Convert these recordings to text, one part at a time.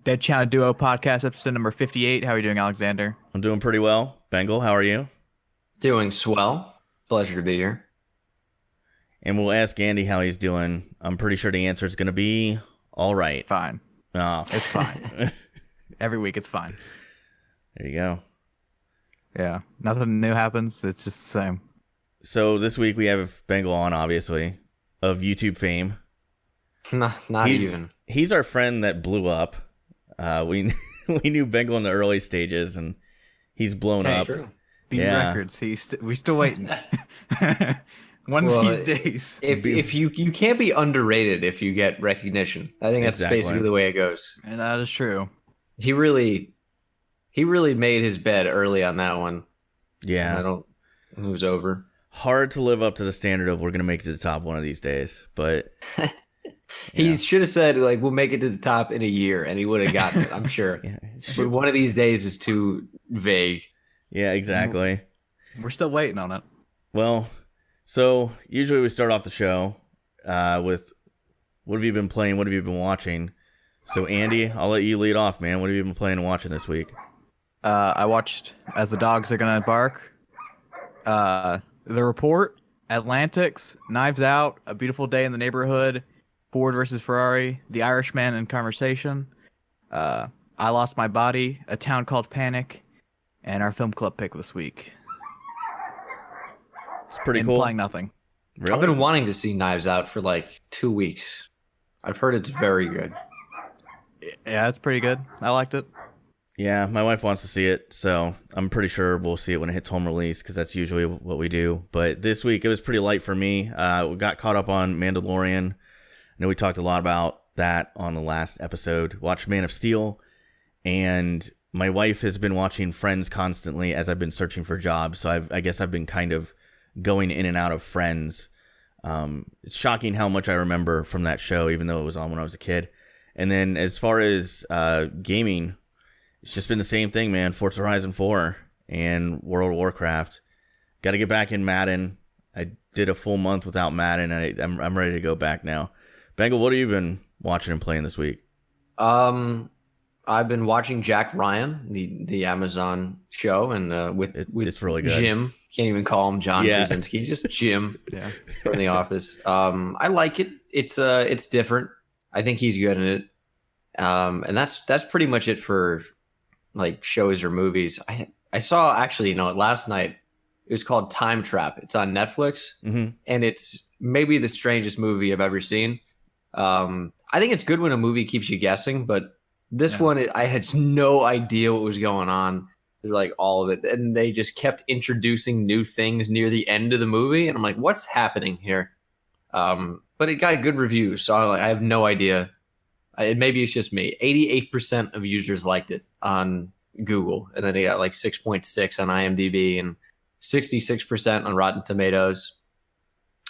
Dead Channel Duo podcast, episode number 58. How are you doing, Alexander? I'm doing pretty well. Bengal, how are you? Doing swell. Pleasure to be here. And we'll ask Andy how he's doing. I'm pretty sure the answer is going to be all right. Fine. Oh. It's fine. Every week it's fine. There you go. Yeah. Nothing new happens. It's just the same. So this week we have Bengal on, obviously, of YouTube fame. Not even. He's our friend that blew up. We knew Bengal in the early stages, and he's blown up. True. Beat records. We're still waiting. One of these days. If you can't be underrated if you get recognition. I think that's basically the way it goes. And that is true. He really made his bed early on that one. Yeah. It was over. Hard to live up to the standard of we're going to make it to the top one of these days, but He should have said, like, we'll make it to the top in a year, and he would have gotten it, I'm sure. But one of these days is too vague. Yeah, exactly. We're still waiting on it. Well, so usually we start off the show with what have you been playing? What have you been watching? So, Andy, I'll let you lead off, man. What have you been playing and watching this week? I watched As the Dogs Are Gonna Bark, The Report, Atlantics, Knives Out, A Beautiful Day in the Neighborhood, Ford versus Ferrari, The Irishman in Conversation, I Lost My Body, A Town Called Panic, and our film club pick this week. It's pretty and cool. Playing nothing. Really? I've been wanting to see Knives Out for like 2 weeks. I've heard it's very good. Yeah, it's pretty good. I liked it. Yeah, my wife wants to see it, so I'm pretty sure we'll see it when it hits home release because that's usually what we do. But this week it was pretty light for me. We got caught up on Mandalorian. I know we talked a lot about that on the last episode. Watched Man of Steel, and my wife has been watching Friends constantly as I've been searching for jobs. So I guess I've been kind of going in and out of Friends. It's shocking how much I remember from that show, even though it was on when I was a kid. And then as far as gaming, it's just been the same thing, man. Forza Horizon 4 and World of Warcraft. Got to get back in Madden. I did a full month without Madden, and I'm ready to go back now. Bengal, what have you been watching and playing this week? I've been watching Jack Ryan, the Amazon show, and with it's really good. Jim. Can't even call him John Krasinski, just Jim from The Office. I like it. It's different. I think he's good in it. And that's pretty much it for like shows or movies. I saw actually, last night it was called Time Trap. It's on Netflix, and it's maybe the strangest movie I've ever seen. I think it's good when a movie keeps you guessing, but this one, I had no idea what was going on. They're like all of it, and they just kept introducing new things near the end of the movie, and I'm like, what's happening here? But it got good reviews, so I have no idea. Maybe it's just me. 88% of users liked it on Google, and then they got like 6.6 on IMDb and 66% on Rotten Tomatoes.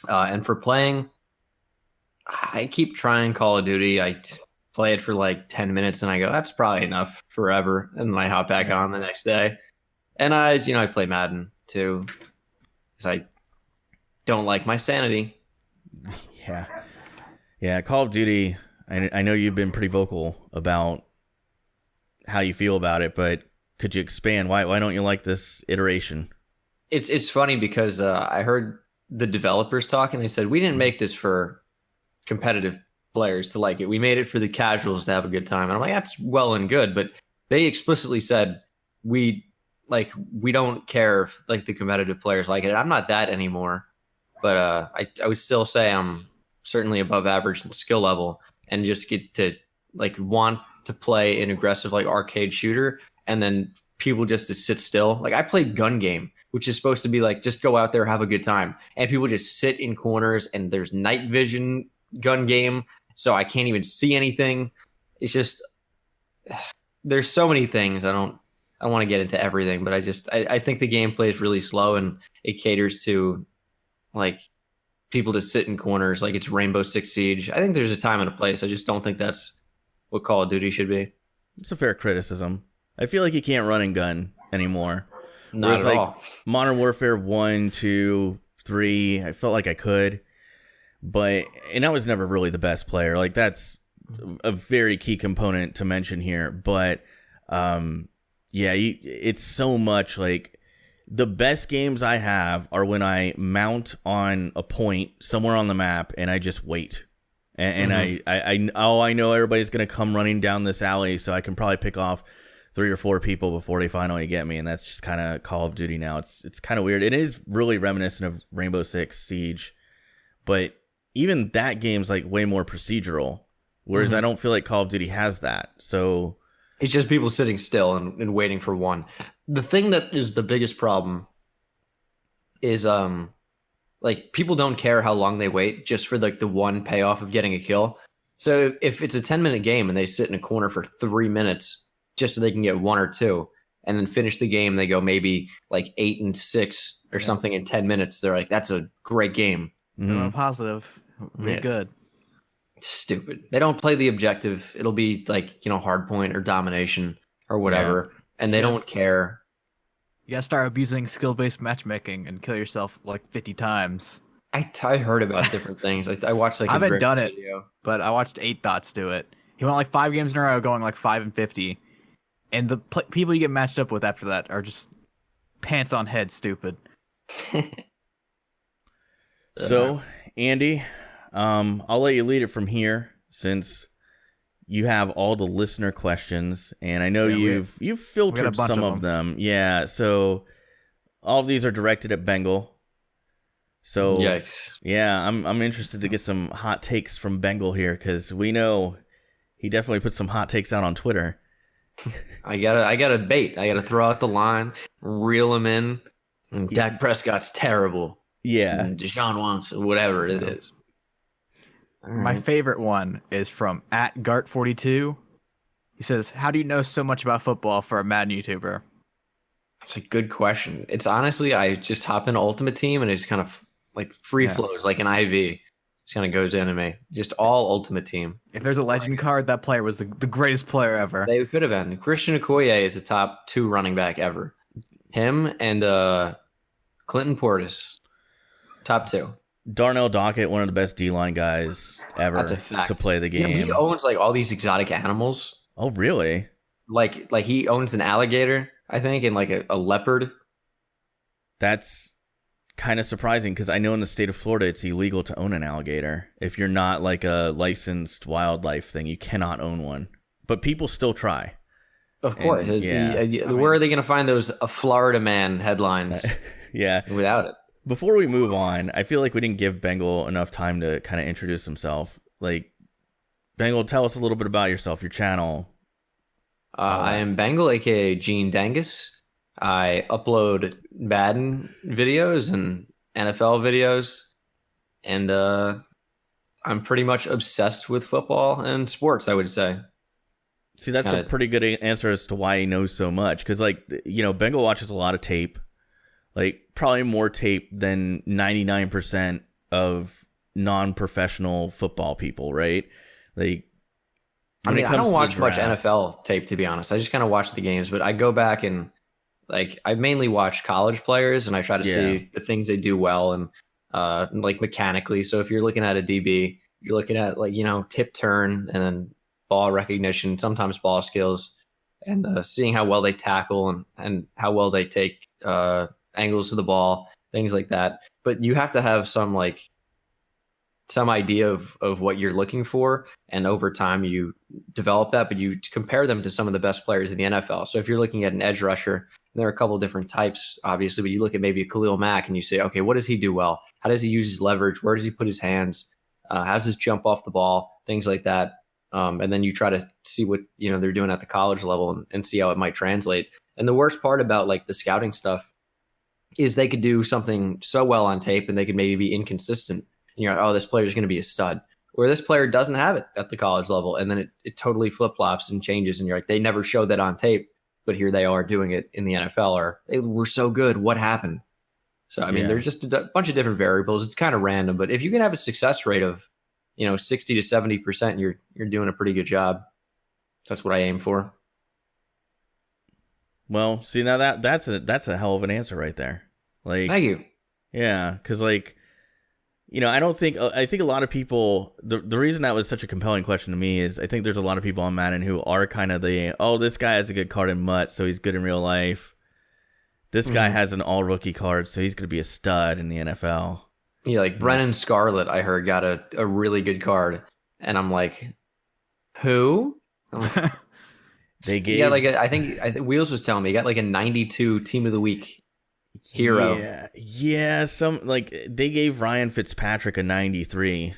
And for playing, I keep trying Call of Duty. I play it for like 10 minutes and I go, that's probably enough forever. And then I hop back on the next day. And I play Madden too because I don't like my sanity. Yeah. Call of Duty. I know you've been pretty vocal about how you feel about it, but could you expand? Why don't you like this iteration? It's funny because I heard the developers talk and they said, we didn't make this for competitive players to like it. We made it for the casuals to have a good time. And I'm like, that's well and good. But they explicitly said, we don't care if like the competitive players like it. And I'm not that anymore. But I would still say I'm certainly above average in skill level and just get to like want to play an aggressive like arcade shooter and then people just to sit still. Like I played Gun Game, which is supposed to be like just go out there, have a good time. And people just sit in corners and there's night vision gun game. So I can't even see anything. It's just there's so many things. I don't want to get into everything, but I think the gameplay is really slow and it caters to like people to sit in corners like it's Rainbow Six Siege. I think there's a time and a place. I just don't think that's what Call of Duty should be. It's a fair criticism. I feel like you can't run and gun anymore. Not at all. Modern Warfare 1, 2, 3, I felt like I could. And I was never really the best player. Like that's a very key component to mention here. But it's so much like the best games I have are when I mount on a point somewhere on the map and I just wait. And I know everybody's going to come running down this alley, so I can probably pick off 3 or 4 people before they finally get me. And that's just kind of Call of Duty now. It's kind of weird. It is really reminiscent of Rainbow Six Siege, but even that game's like way more procedural, whereas I don't feel like Call of Duty has that. So it's just people sitting still and waiting for one. The thing that is the biggest problem is like people don't care how long they wait just for like the one payoff of getting a kill. So if it's a 10-minute game and they sit in a corner for 3 minutes just so they can get 1 or 2 and then finish the game, they go maybe like 8 and 6 or something in 10 minutes. They're like, that's a great game. Positive. Really good. Stupid. They don't play the objective. It'll be like, hard point or domination or whatever. Yeah. And they don't care. You gotta start abusing skill-based matchmaking and kill yourself like 50 times. I heard about different things. I watched like I haven't done it, but I watched 8 Dots do it. He went like 5 games in a row going like 5 and 50. And the people you get matched up with after that are just pants on head stupid. So, Andy, I'll let you lead it from here since you have all the listener questions, and I know you've filtered some of them. Yeah, so all of these are directed at Bengal. So yikes. Yeah, I'm interested to get some hot takes from Bengal here because we know he definitely put some hot takes out on Twitter. I gotta bait. I gotta throw out the line, reel him in. And Dak Prescott's terrible. Yeah, and Deshaun Watson, whatever it is. My favorite one is from @Gart42. He says, "How do you know so much about football for a Madden YouTuber?" That's a good question. It's honestly, I just hop into Ultimate Team and it just kind of like free flows like an IV. Just kind of goes into me. Just all Ultimate Team. If there's a legend card, that player was the greatest player ever. They could have been. Christian Okoye is a top 2 running back ever. Him and Clinton Portis, top 2. Darnell Dockett, one of the best D-line guys ever to play the game. He owns like all these exotic animals. Oh, really? Like he owns an alligator, I think, and like a leopard. That's kind of surprising because I know in the state of Florida it's illegal to own an alligator. If you're not like a licensed wildlife thing, you cannot own one. But people still try. Of course. Where are they going to find those Florida man headlines? Without it. Before we move on, I feel like we didn't give Bengal enough time to kind of introduce himself. Like, Bengal, tell us a little bit about yourself, your channel. I am Bengal, aka Gene Dangus. I upload Madden videos and NFL videos, and I'm pretty much obsessed with football and sports, I would say. See, that's a pretty good answer as to why he knows so much. Because, Bengal watches a lot of tape. Like, probably more tape than 99% of non-professional football people, right? Like, I don't watch much NFL tape, to be honest. I just kind of watch the games. But I go back and, I mainly watch college players, and I try to see the things they do well and, mechanically. So if you're looking at a DB, you're looking at, tip turn and then ball recognition, sometimes ball skills, and seeing how well they tackle and how well they take angles to the ball, things like that. But you have to have some idea of what you're looking for, and over time you develop that, but you compare them to some of the best players in the NFL. So if you're looking at an edge rusher, there are a couple different types, obviously, but you look at maybe a Khalil Mack and you say, okay, what does he do well? How does he use his leverage? Where does he put his hands? How does his jump off the ball? Things like that. And then you try to see what they're doing at the college level and see how it might translate. And the worst part about the scouting stuff is they could do something so well on tape and they could maybe be inconsistent. You're like, oh, this player is going to be a stud. Or this player doesn't have it at the college level. And then it totally flip-flops and changes. And you're like, they never showed that on tape, but here they are doing it in the NFL. Or they were so good. What happened? So, there's just a bunch of different variables. It's kind of random. But if you can have a success rate of, 60 to 70%, you're doing a pretty good job. That's what I aim for. Well, see, now that's a hell of an answer right there. Thank you. Yeah, because I don't think I think a lot of people the reason that was such a compelling question to me is I think there's a lot of people on Madden who are kind of this guy has a good card in MUT, so he's good in real life. This guy has an all rookie card, so he's going to be a stud in the NFL. Yeah, like Brennan Scarlett, I heard got a really good card, and I'm like, who? They gave I think Wheels was telling me he got like a 92 Team of the Week hero. Yeah. They gave Ryan Fitzpatrick a 93.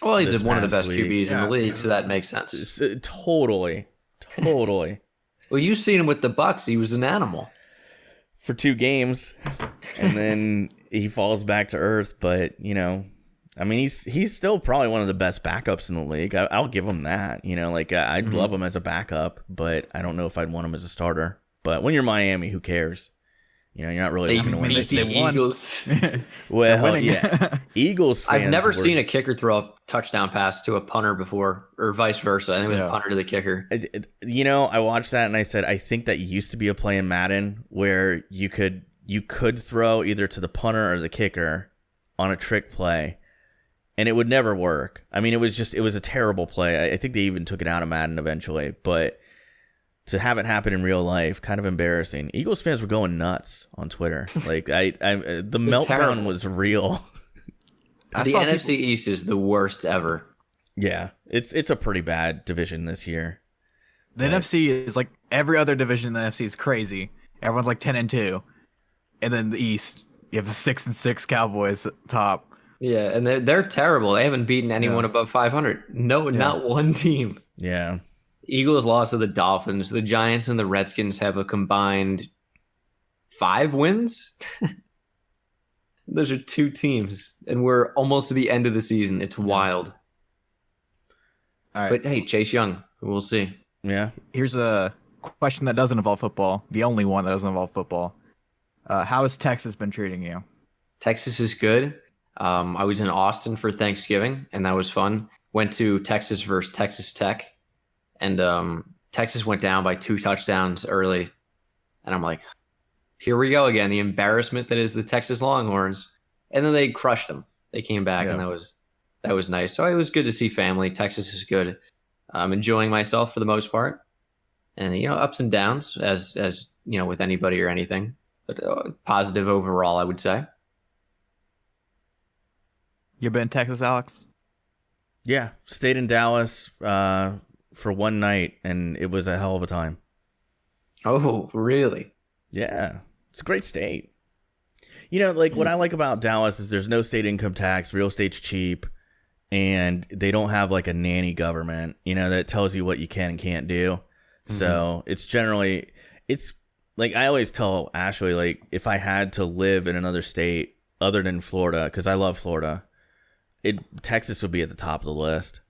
Well, he's one of the best QBs in the league, so that makes sense. Totally. Well, you've seen him with the Bucks. He was an animal for 2 games, and then he falls back to earth. But I mean, he's still probably one of the best backups in the league. I'll give him that. I'd love him as a backup, but I don't know if I'd want him as a starter. But when you're Miami, who cares? You're not really looking to win. They won. Eagles. Well, yeah, Eagles fans. I've never seen a kicker throw a touchdown pass to a punter before, or vice versa. I think it was a punter to the kicker. I watched that and I said, I think that used to be a play in Madden where you could throw either to the punter or the kicker on a trick play, and it would never work. I mean, it was a terrible play. I think they even took it out of Madden eventually, but to have it happen in real life, kind of embarrassing. Eagles fans were going nuts on Twitter. Like the meltdown terrible. Was real. The NFC East is the worst ever. Yeah, it's a pretty bad division this year. The NFC is like every other division in the NFC is crazy. Everyone's like 10-2, and then the East, you have the 6-6 Cowboys at top. Yeah, and they're terrible. They haven't beaten anyone above 500. No, not one team. Yeah. Eagles lost to the Dolphins. The Giants and the Redskins have a combined 5 wins. Those are 2 teams, and we're almost to the end of the season. It's wild. All right. But hey, Chase Young, we'll see. Yeah. Here's a question that doesn't involve football. The only one that doesn't involve football. How has Texas been treating you? Texas is good. I was in Austin for Thanksgiving, and that was fun. Went to Texas versus Texas Tech. And Texas went down by 2 touchdowns early. And I'm like, here we go again. The embarrassment that is the Texas Longhorns. And then they crushed them. They came back, and that was nice. So it was good to see family. Texas is good. I'm enjoying myself for the most part. And, ups and downs as with anybody or anything. But positive overall, I would say. You been in Texas, Alex? Yeah. Stayed in Dallas for one night, and it was a hell of a time. Oh, really? Yeah. It's a great state. What I like about Dallas is there's no state income tax, real estate's cheap, and they don't have like a nanny government, that tells you what you can and can't do. Mm-hmm. So it's like I always tell Ashley, like if I had to live in another state other than Florida, because I love Florida, Texas would be at the top of the list.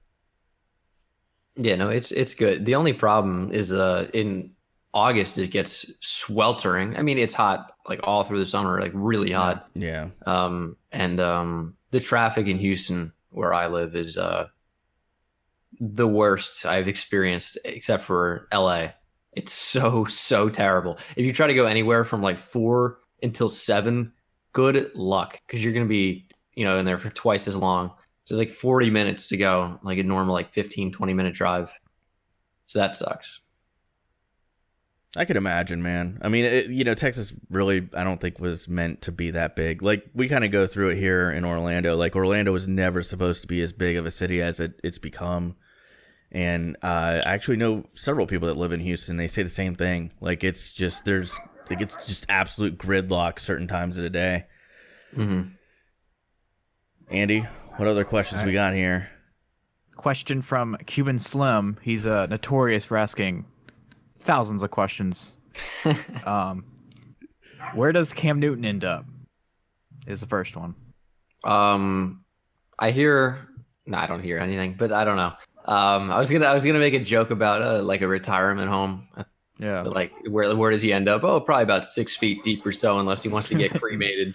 Yeah, no, it's good. The only problem is in August it gets sweltering. I mean, it's hot like all through the summer, like really hot. Yeah. And the traffic in Houston, where I live, is the worst I've experienced, except for LA. It's so terrible. If you try to go anywhere from like 4 until 7, good luck, because you're gonna be in there for twice as long. So it's like 40 minutes to go, like a normal like 15-20 minute drive. So that sucks. I could imagine, man. I mean, Texas really, I don't think was meant to be that big. Like we kind of go through it here in Orlando. Like Orlando was never supposed to be as big of a city as it's become. And I actually know several people that live in Houston. They say the same thing. Like it's just absolute gridlock certain times of the day. Mm-hmm. Andy, what other questions we got here? Question from Cuban Slim. He's notorious for asking thousands of questions. Where does Cam Newton end up? Is the first one. I don't hear anything, but I don't know. I was gonna make a joke about like a retirement home. Yeah. But like where does he end up? Oh, probably about 6 feet deep or so, unless he wants to get cremated.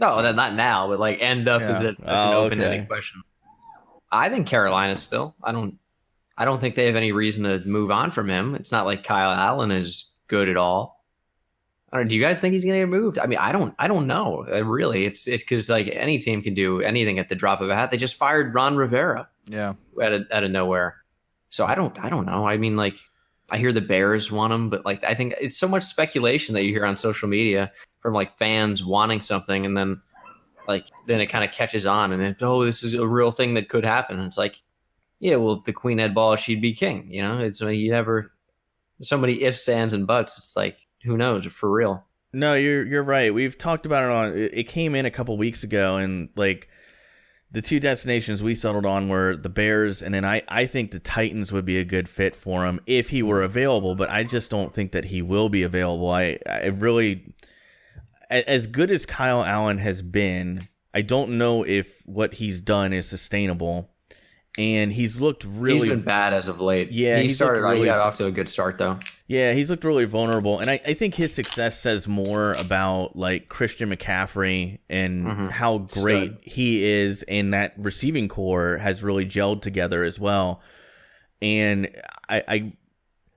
No, not now, but like end up is an open-ended question. I think Carolina still. I don't think they have any reason to move on from him. It's not like Kyle Allen is good at all. I don't know, do you guys think he's going to get moved? I mean, I don't know. Really, it's because like any team can do anything at the drop of a hat. They just fired Ron Rivera. Yeah. Out of nowhere. So I don't know. I mean, like, I hear the Bears want him, but like I think it's so much speculation that you hear on social media from like fans wanting something, and then it kind of catches on, and then this is a real thing that could happen. And it's like, yeah, well, if the queen had balls, she'd be king. You know, it's you never so many ifs, ands, and buts. It's like, who knows for real. No, you're right. We've talked about it on. It came in a couple weeks ago, and like the two destinations we settled on were the Bears, and then I think the Titans would be a good fit for him if he were available. But I just don't think that he will be available. I really, as good as Kyle Allen has been, I don't know if what he's done is sustainable. And he's looked really... He's been bad as of late. Yeah, he got off to a good start, though. Yeah, he's looked really vulnerable. And I think his success says more about, like, Christian McCaffrey and how great he is. And that receiving core has really gelled together as well. And I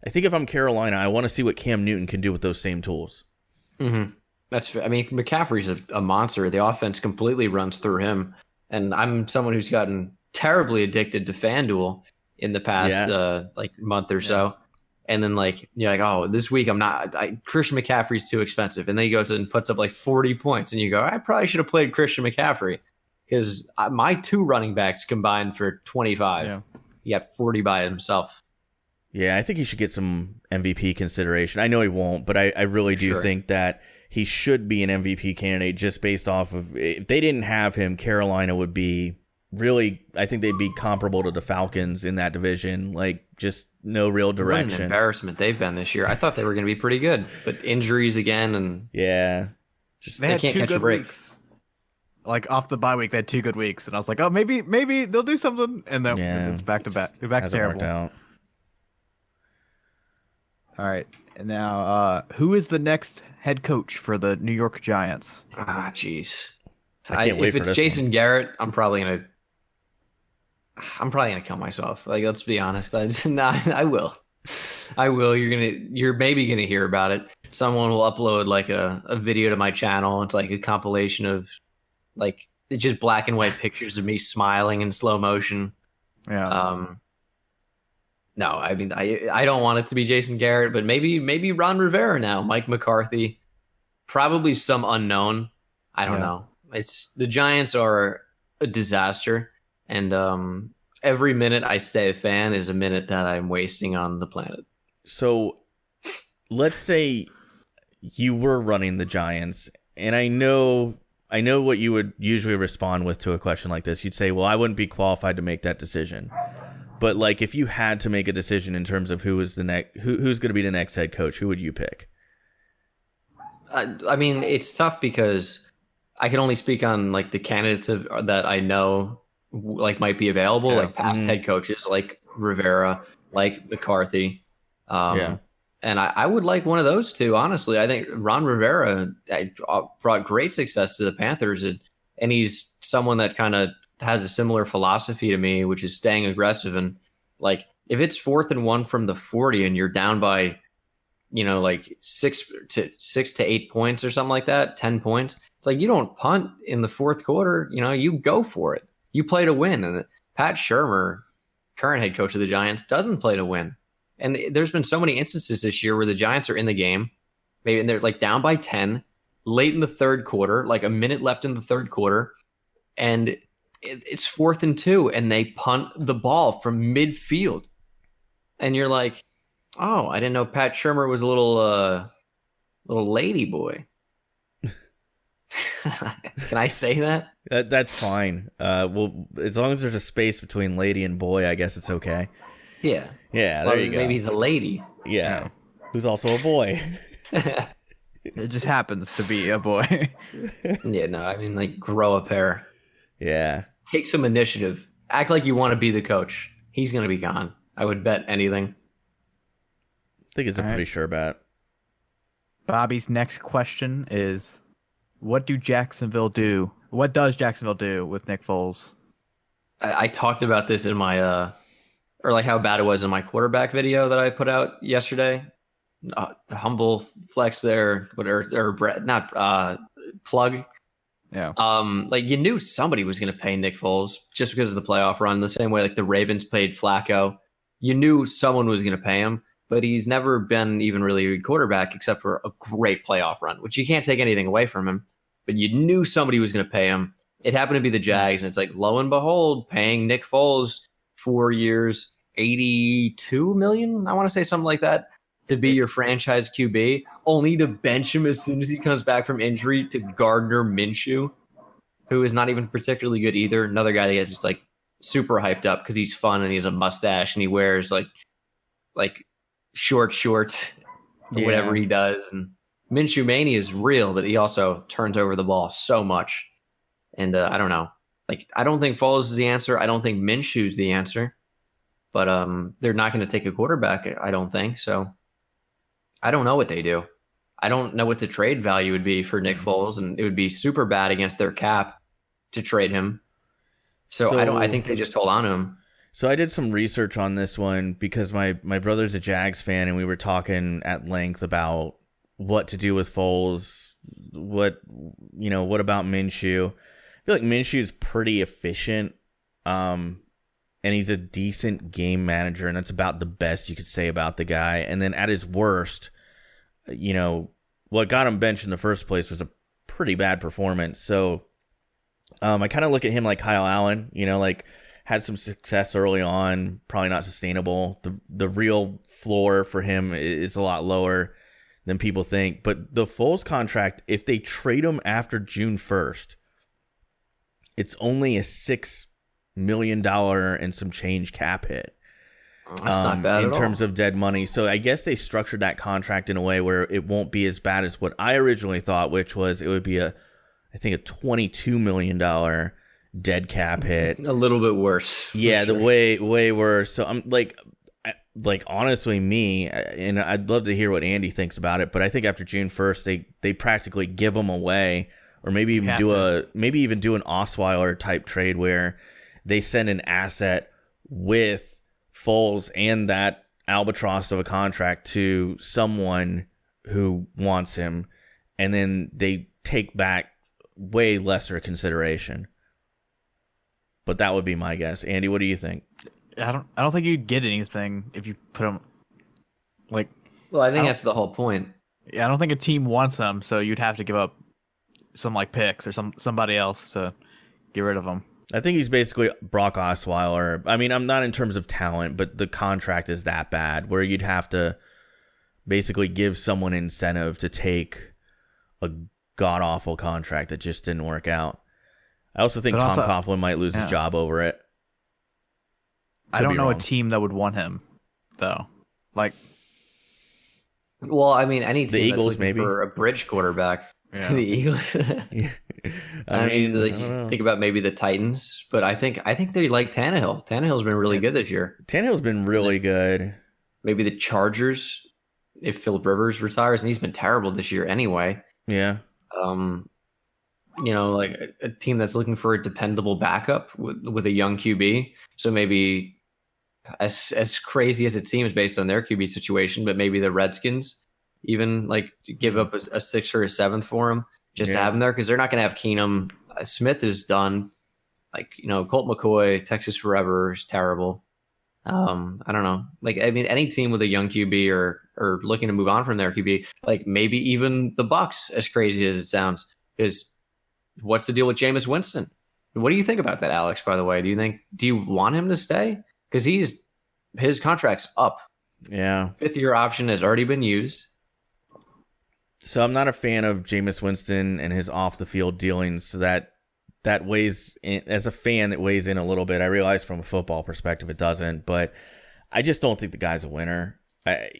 think if I'm Carolina, I want to see what Cam Newton can do with those same tools. Mm-hmm. I mean, McCaffrey's a monster. The offense completely runs through him. And I'm someone who's gotten terribly addicted to FanDuel in the past month or so. And then you're like, oh, this week Christian McCaffrey's too expensive. And then he goes and puts up like 40 points and you go, I probably should have played Christian McCaffrey because my two running backs combined for 25. Yeah. He got 40 by himself. Yeah, I think he should get some MVP consideration. I know he won't, but I really do think that he should be an MVP candidate just based off of, if they didn't have him, Carolina would be really, I think they'd be comparable to the Falcons in that division. Like, just no real direction. What an embarrassment they've been this year. I thought they were going to be pretty good, but injuries again, and they can't catch a break. Weeks. Like off the bye week, they had 2 good weeks, and I was like, oh, maybe they'll do something, and then it's back to back. Back to terrible. Out. All right, and now who is the next head coach for the New York Giants? Jeez. I can't wait if for it's this Jason one. Garrett, I'm probably gonna kill myself. Like, let's be honest. I will. You're maybe gonna hear about it. Someone will upload like a video to my channel. It's like a compilation of like just black and white pictures of me smiling in slow motion. Yeah. No, I mean I don't want it to be Jason Garrett, but maybe Ron Rivera now, Mike McCarthy, probably some unknown. I don't know. The Giants are a disaster, and every minute I stay a fan is a minute that I'm wasting on the planet. So let's say you were running the Giants, and I know what you would usually respond with to a question like this. You'd say, well, I wouldn't be qualified to make that decision. But like, if you had to make a decision in terms of who's going to be the next head coach, who would you pick? I mean, it's tough because I can only speak on like the candidates that I know like might be available, like past head coaches like Rivera, like McCarthy. And I would like one of those two, honestly. I think Ron Rivera brought great success to the Panthers, and he's someone that kind of has a similar philosophy to me, which is staying aggressive. And like, if it's 4th and 1 from the 40 and you're down by, like 6 to 8 points or something like that, 10 points, it's like you don't punt in the 4th quarter. You go for it. You play to win. And Pat Shurmur, current head coach of the Giants, doesn't play to win. And there's been so many instances this year where the Giants are in the game, maybe, and they're like down by 10 late in the 3rd quarter, like a minute left in the 3rd quarter, and it's 4th and 2, and they punt the ball from midfield. And you're like, oh, I didn't know Pat Shurmur was a little lady boy. Can I say that? That's fine. Well, as long as there's a space between lady and boy, I guess it's okay. Yeah. Yeah, there you go. Maybe he's a lady. Yeah. Who's also a boy. It just happens to be a boy. Yeah, no, I mean, like, grow a pair. Yeah. Take some initiative. Act like you want to be the coach. He's going to be gone. I would bet anything. I think it's a pretty sure bet. Bobby's next question is, what does Jacksonville do with Nick Foles? I talked about this in my, or like how bad it was in my quarterback video that I put out yesterday. humble flex there, not plug. Yeah. Like you knew somebody was going to pay Nick Foles just because of the playoff run. The same way like the Ravens paid Flacco, you knew someone was going to pay him, but he's never been even really a quarterback except for a great playoff run, which you can't take anything away from him. But you knew somebody was going to pay him. It happened to be the Jags, and it's like lo and behold, paying Nick Foles 4 years, $82 million. I want to say something like that. To be your franchise QB, only to bench him as soon as he comes back from injury to Gardner Minshew, who is not even particularly good either. Another guy that gets just like super hyped up because he's fun and he has a mustache and he wears like short shorts or whatever he does. And Minshew mania is real, but he also turns over the ball so much. And I don't know. Like, I don't think Foles is the answer. I don't think Minshew is the answer. But they're not going to take a quarterback, I don't think. So I don't know what they do. I don't know what the trade value would be for Nick Foles, and it would be super bad against their cap to trade him. So I think they just hold on to him. So I did some research on this one because my brother's a Jags fan, and we were talking at length about what to do with Foles. What about Minshew? I feel like Minshew's pretty efficient. And he's a decent game manager, and that's about the best you could say about the guy. And then at his worst, what got him benched in the first place was a pretty bad performance. So I kind of look at him like Kyle Allen, like had some success early on, probably not sustainable. The real floor for him is a lot lower than people think. But the Foles contract, if they trade him after June 1st, it's only a $6 million and some change cap hit. That's not bad in terms of dead money. So I guess they structured that contract in a way where it won't be as bad as what I originally thought, which was it would be I think a $22 million dead cap hit. A little bit worse. Yeah, sure. way worse. So I'm like honestly, and I'd love to hear what Andy thinks about it, but I think after June 1st, they practically give them away, or maybe even do an Osweiler type trade where they send an asset with Foles and that albatross of a contract to someone who wants him, and then they take back way lesser consideration. But that would be my guess. Andy, what do you think? I don't think you'd get anything if you put him like. Well, I think that's the whole point. Yeah, I don't think a team wants him, so you'd have to give up some like picks or somebody else to get rid of him. I think he's basically Brock Osweiler. I mean, I'm not in terms of talent, but the contract is that bad where you'd have to basically give someone incentive to take a god-awful contract that just didn't work out. I also think Tom Coughlin might lose his job over it. I don't know a team that would want him, though. Like, well, I mean, any team the Eagles, that's looking maybe for a bridge quarterback. Yeah. The Eagles. I mean, you think about maybe the Titans, but I think they like Tannehill. Tannehill's been really good this year. Tannehill's been really good. Maybe the Chargers, if Phillip Rivers retires, and he's been terrible this year anyway. Yeah. Like a team that's looking for a dependable backup with a young QB. So maybe as crazy as it seems based on their QB situation, but maybe the Redskins even like give up a sixth or a seventh for him just to have him there, because they're not going to have Keenum. Smith is done. Like, Colt McCoy, Texas forever is terrible. I don't know. Like, I mean, any team with a young QB or looking to move on from their QB, like maybe even the Bucs, as crazy as it sounds, because what's the deal with Jameis Winston? What do you think about that, Alex, by the way? Do you want him to stay? Because his contract's up. Yeah. 5th-year option has already been used. So I'm not a fan of Jameis Winston and his off-the-field dealings. So that weighs in, as a fan, that weighs in a little bit. I realize from a football perspective it doesn't, but I just don't think the guy's a winner. I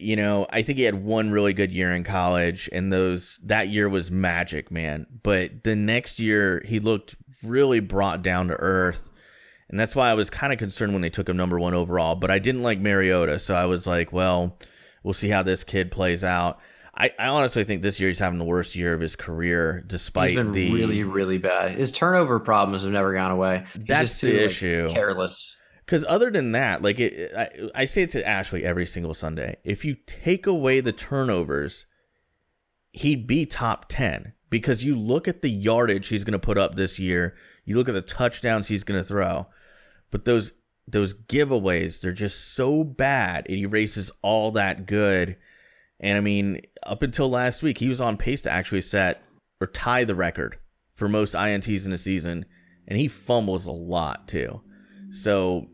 think he had one really good year in college, and that year was magic, man. But the next year he looked really brought down to earth, and that's why I was kind of concerned when they took him number 1 overall. But I didn't like Mariota, so I was like, well, we'll see how this kid plays out. I honestly think this year he's having the worst year of his career, despite he's been really, really bad. His turnover problems have never gone away. That's the issue. Careless. Because other than that, like I say it to Ashley every single Sunday. If you take away the turnovers, he'd be top 10. Because you look at the yardage he's going to put up this year, you look at the touchdowns he's going to throw, but those giveaways, they're just so bad. It erases all that good. And I mean, up until last week, he was on pace to actually set or tie the record for most INTs in a season, and he fumbles a lot too. So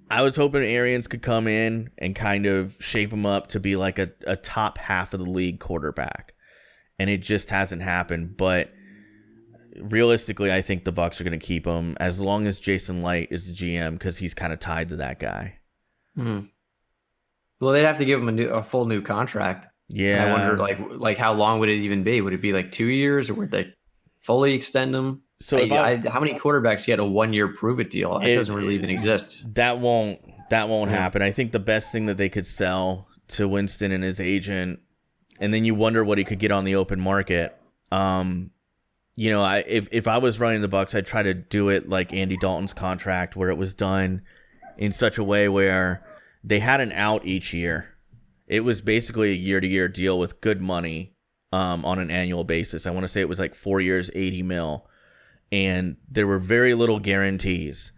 I was hoping Arians could come in and kind of shape him up to be like a top half of the league quarterback. And it just hasn't happened. But realistically, I think the Bucs are going to keep him as long as Jason Light is the GM, because he's kind of tied to that guy. Well, they'd have to give him a full new contract. Yeah. And I wonder, like how long would it even be? Would it be like 2 years, or would they fully extend him? So how many quarterbacks get a 1 year prove it deal? That doesn't really even exist. That won't happen. I think the best thing that they could sell to Winston and his agent, and then you wonder what he could get on the open market. If I was running the Bucs, I'd try to do it like Andy Dalton's contract, where it was done in such a way where they had an out each year. It was basically a year-to-year deal with good money on an annual basis. I want to say it was like 4 years, $80 million. And there were very little guarantees.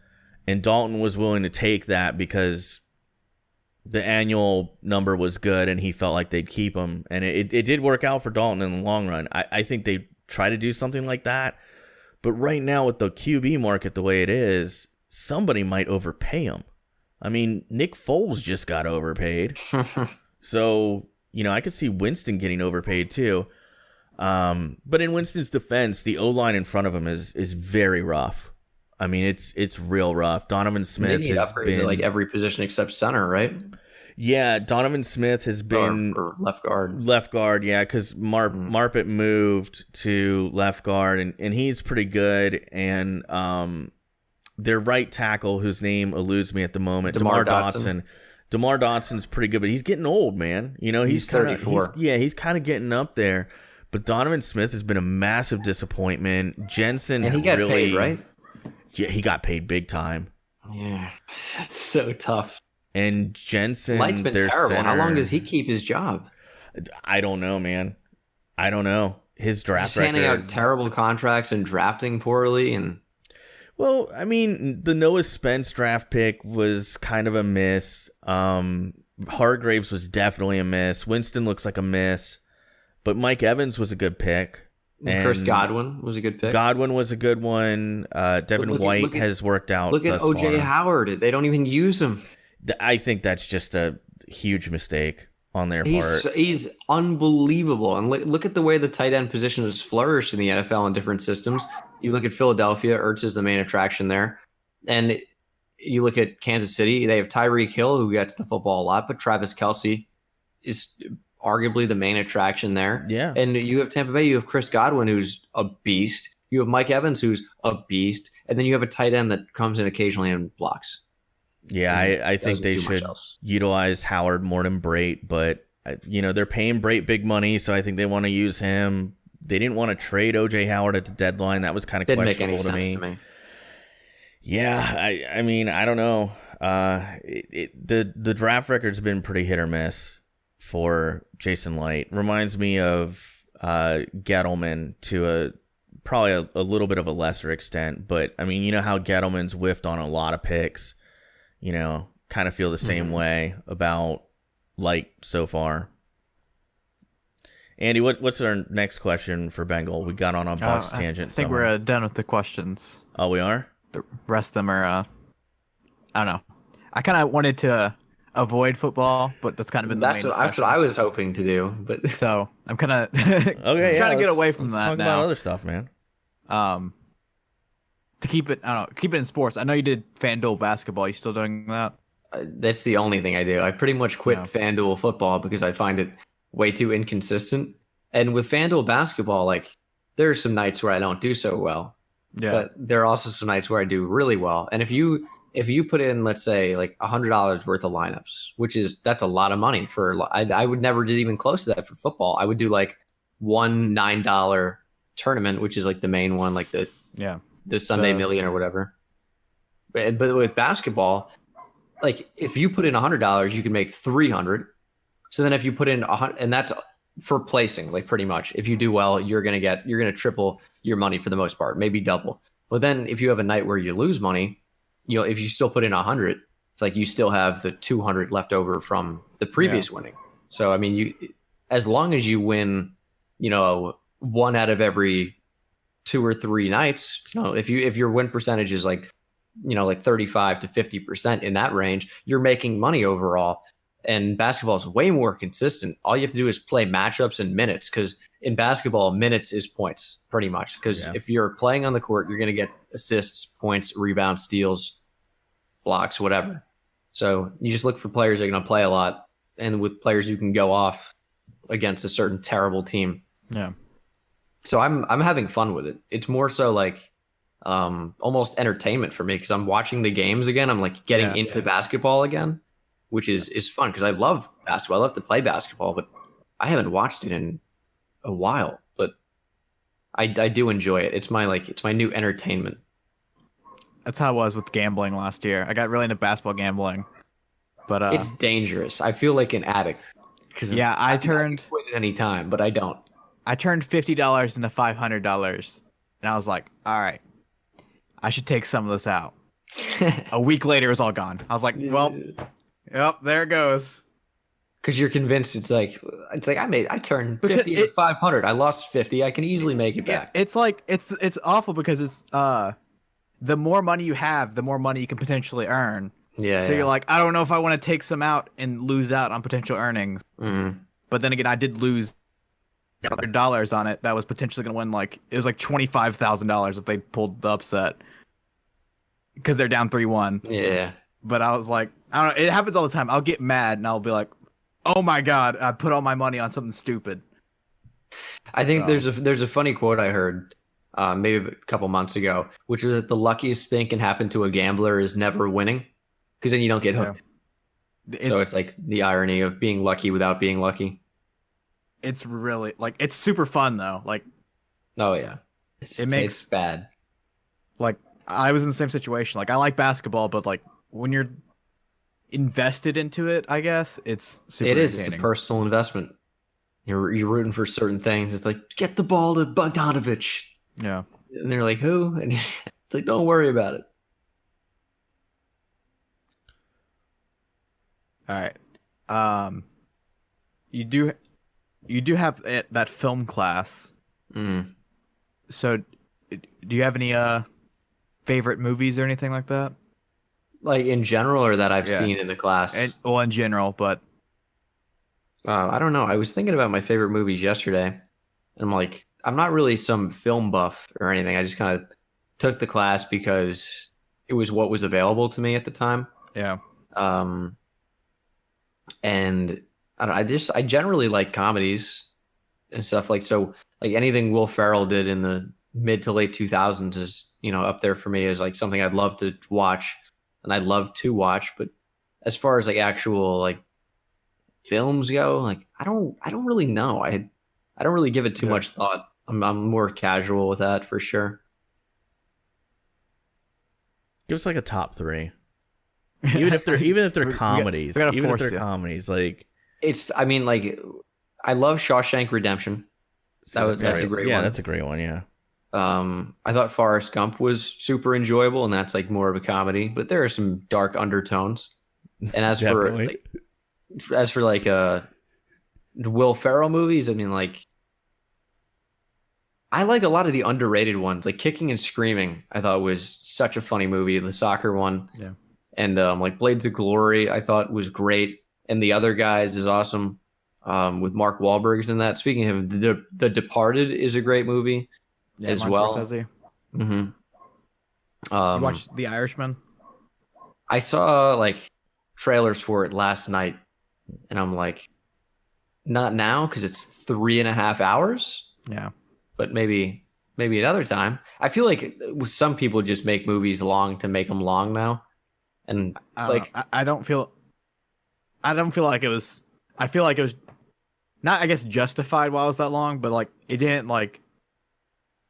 And Dalton was willing to take that because the annual number was good and he felt like they'd keep him. And it did work out for Dalton in the long run. I think they try to do something like that. But right now with the QB market the way it is, somebody might overpay him. I mean, Nick Foles just got overpaid. So, I could see Winston getting overpaid too. But in Winston's defense, the O-line in front of him is very rough. I mean, it's real rough. Donovan Smith has been at like every position except center, right? Yeah, Donovan Smith has been or left guard. Left guard, yeah, because Marpet moved to left guard, and he's pretty good. And their right tackle, whose name eludes me at the moment, DeMar Dotson. DeMar Dotson's pretty good, but he's getting old, man. He's 34. He's kind of getting up there. But Donovan Smith has been a massive disappointment. Jensen, and he got paid, right? Yeah, he got paid big time. Yeah, that's so tough. And Jensen, Light's been terrible. Center, how long does he keep his job? I don't know, man. I don't know. His draft record. Handing out terrible contracts and drafting poorly. Well, I mean, the Noah Spence draft pick was kind of a miss. Hargraves was definitely a miss. Winston looks like a miss. But Mike Evans was a good pick. And Chris Godwin was a good pick. Godwin was a good one. Devin White has worked out. Look at O.J. Howard. They don't even use him. I think that's just a huge mistake on their part. He's unbelievable. And look at the way the tight end position has flourished in the NFL in different systems. You look at Philadelphia, Ertz is the main attraction there. And you look at Kansas City, they have Tyreek Hill, who gets the football a lot, but Travis Kelce is arguably the main attraction there. Yeah. And you have Tampa Bay, you have Chris Godwin, who's a beast. You have Mike Evans, who's a beast. And then you have a tight end that comes in occasionally and blocks. Yeah, I think they should utilize Howard more than Brate, but they're paying Brate big money, so I think they want to use him. They didn't want to trade O.J. Howard at the deadline. That was kind of questionable to me. Yeah, I mean, I don't know. The draft record's been pretty hit or miss for Jason Light. Reminds me of Gettleman to probably a little bit of a lesser extent, but I mean, how Gettleman's whiffed on a lot of picks. Kind of feel the same way about Light so far. Andy, what's our next question for Bengal? We got on a Bucs tangent. I think we're done with the questions. Oh, we are? The rest of them are, I don't know. I kind of wanted to avoid football, but that's kind of been the main discussion. That's what I was hoping to do. But so I'm kind of trying to get away from that talk now. About other stuff, man. To keep it, keep it in sports. I know you did FanDuel basketball. You still doing that? That's the only thing I do. I pretty much quit FanDuel football because I find it way too inconsistent. And with FanDuel basketball, like there are some nights where I don't do so well. Yeah. But there are also some nights where I do really well. And if you put in, let's say, like $100 worth of lineups, that's a lot of money for. I would never do even close to that for football. I would do like one $9 tournament, which is like the main one, like the Sunday Million or whatever. But with basketball, like if you put in $100, you can make 300. So then if you put in and that's for placing, like pretty much. If you do well, you're gonna triple your money for the most part, maybe double. But then if you have a night where you lose money, if you still put in 100, it's like you still have the 200 left over from the previous winning. So I mean, as long as you win, one out of every 2 or 3 nights, if your win percentage is like 35 to 50% in that range, you're making money overall. And basketball is way more consistent. All you have to do is play matchups and minutes, because in basketball, minutes is points pretty much. Because if you're playing on the court, you're going to get assists, points, rebounds, steals, blocks, whatever. So you just look for players that are going to play a lot, and with players who can go off against a certain terrible team. Yeah. So I'm having fun with it. It's more so like almost entertainment for me, because I'm watching the games again. I'm like getting into basketball again, which is fun because I love basketball. I love to play basketball, but I haven't watched it in a while. But I do enjoy it. It's my new entertainment. That's how I was with gambling last year. I got really into basketball gambling, but it's dangerous. I feel like an addict. I turned quit at any time, but I don't. I turned $50 into $500, and I was like, all right, I should take some of this out. A week later, it was all gone. I was like, well, yep, there it goes. Because you're convinced it's like I turned 50 to 500. I lost 50. I can easily make it back. It's like it's awful because it's the more money you have, the more money you can potentially earn. Yeah. So you're like, I don't know if I want to take some out and lose out on potential earnings. Mm-hmm. But then again, I did lose $100 on it. That was potentially going to win it was like $25,000 if they pulled the upset because they're down 3-1. Yeah. But I was like, I don't know. It happens all the time. I'll get mad and I'll be like, oh my God, I put all my money on something stupid. I think there's a funny quote I heard maybe a couple months ago, which was that the luckiest thing can happen to a gambler is never winning, because then you don't get hooked. So it's like the irony of being lucky without being lucky. It's really it's super fun though. Oh yeah, it makes bad. I was in the same situation. I like basketball, but when you're invested into it, I guess it's super It's a personal investment. You're rooting for certain things. It's like, get the ball to Bogdanovich. Yeah. And they're like, who? And it's like, don't worry about it. All right. You do have that film class. Mm. So do you have any favorite movies or anything like that? Like in general, or that I've seen in the class? In general, but I don't know. I was thinking about my favorite movies yesterday, and I'm like, I'm not really some film buff or anything. I just kind of took the class because it was what was available to me at the time. Yeah. And I generally like comedies and stuff so anything Will Ferrell did in the mid to late 2000s is, up there for me as something I'd love to watch and I'd love to watch. But as far as actual films go, I don't really know. I don't really give it too much thought. I'm more casual with that for sure. Give us a top 3. Even if they're comedies. It's, I love Shawshank Redemption. That's a great one. Yeah, that's a great one, yeah. I thought Forrest Gump was super enjoyable, and that's more of a comedy, but there are some dark undertones. And as for Will Ferrell movies, I like a lot of the underrated ones, like Kicking and Screaming. I thought was such a funny movie, the soccer one. Yeah. And Blades of Glory, I thought was great. And The Other Guys is awesome. With Mark Wahlberg's in that. Speaking of him, The Departed is a great movie as well. Mm-hmm. You watched The Irishman? I saw trailers for it last night, and I'm like, not now because it's 3.5 hours. Yeah, but maybe another time. I feel like some people just make movies long to make them long now, and I don't feel like it was. I feel like it was not, I guess, justified while it was that long, but it didn't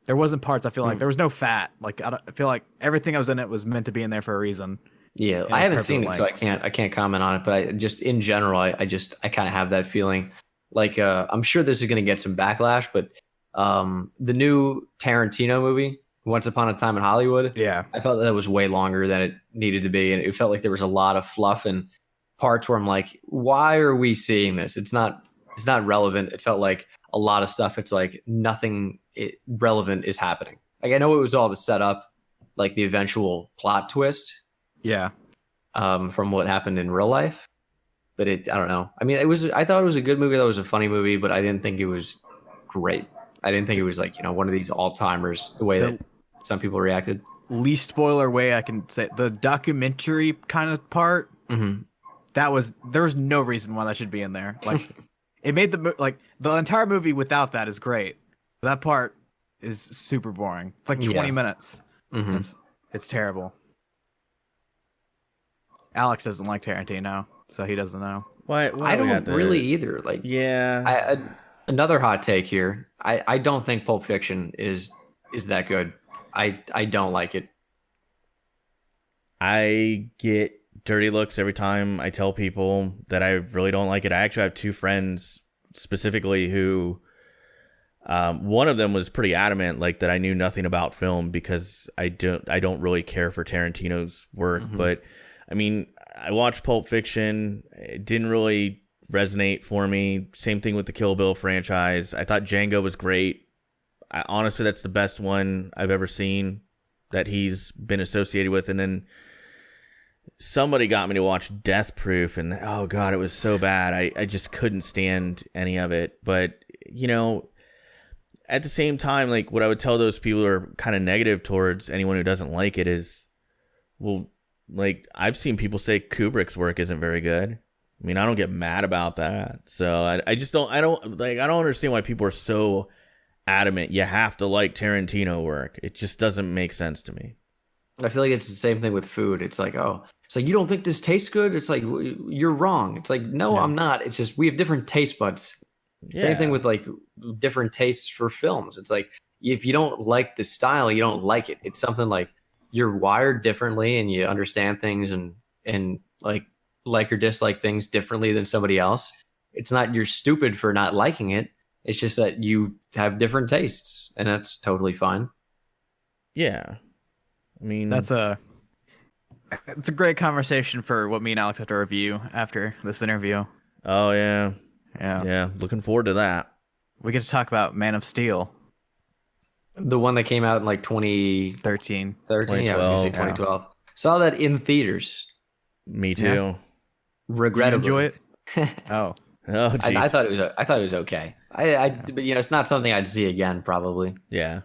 There wasn't parts. I feel like there was no fat. Like I feel like everything that was in it was meant to be in there for a reason. Yeah, I haven't seen it, so I can't comment on it. But I just in general, I kind of have that feeling. Like I'm sure this is going to get some backlash, but the new Tarantino movie, Once Upon a Time in Hollywood, yeah, I felt that was way longer than it needed to be, and it felt like there was a lot of fluff and parts where I'm like, why are we seeing this? It's not relevant. It felt like a lot of stuff. It's like nothing relevant is happening. Like I know it was all to set up like the eventual plot twist. Yeah. From what happened in real life, but I don't know. I mean, I thought it was a good movie. That was a funny movie, but I didn't think it was great. I didn't think it was like, one of these all-timers the way that some people reacted. Least spoiler way I can say, the documentary kind of part, there was no reason why that should be in there. Like it made the entire movie without that is great. That part is super boring. It's like 20 minutes. It's terrible. Alex doesn't like Tarantino, so he doesn't know. Why I don't really either. Like, yeah. Another hot take here. I don't think Pulp Fiction is that good. I don't like it. I get dirty looks every time I tell people that I really don't like it. I actually have two friends specifically who, one of them was pretty adamant, like that I knew nothing about film because I don't really care for Tarantino's work. But I mean, I watched Pulp Fiction. It didn't really resonate for me. Same thing with the Kill Bill franchise. I thought Django was great. Honestly, that's the best one I've ever seen that he's been associated with. And then somebody got me to watch Death Proof, and oh god, it was so bad. I just couldn't stand any of it. But at the same time, like what I would tell those people who are kind of negative towards anyone who doesn't like it is, well, like I've seen people say Kubrick's work isn't very good. I mean, I don't get mad about that. So I just don't understand why people are so adamant you have to like Tarantino work. It just doesn't make sense to me. I feel like it's the same thing with food. It's like, you don't think this tastes good? It's like, you're wrong. It's like, no, I'm not. It's just we have different taste buds. Yeah. Same thing with like different tastes for films. It's like, if you don't like the style, you don't like it. It's something like you're wired differently and you understand things and like or dislike things differently than somebody else. It's not you're stupid for not liking it. It's just that you have different tastes, and that's totally fine. Yeah. I mean, it's a great conversation for what me and Alex have to review after this interview. Oh, yeah. Yeah. Looking forward to that. We get to talk about Man of Steel. The one that came out in like 2013. 13? Yeah, I was going to say 2012. Saw that in theaters. Me too. Yeah. Regrettably. Did you enjoy it? Oh, geez. I thought it was okay. But it's not something I'd see again, probably. Yeah.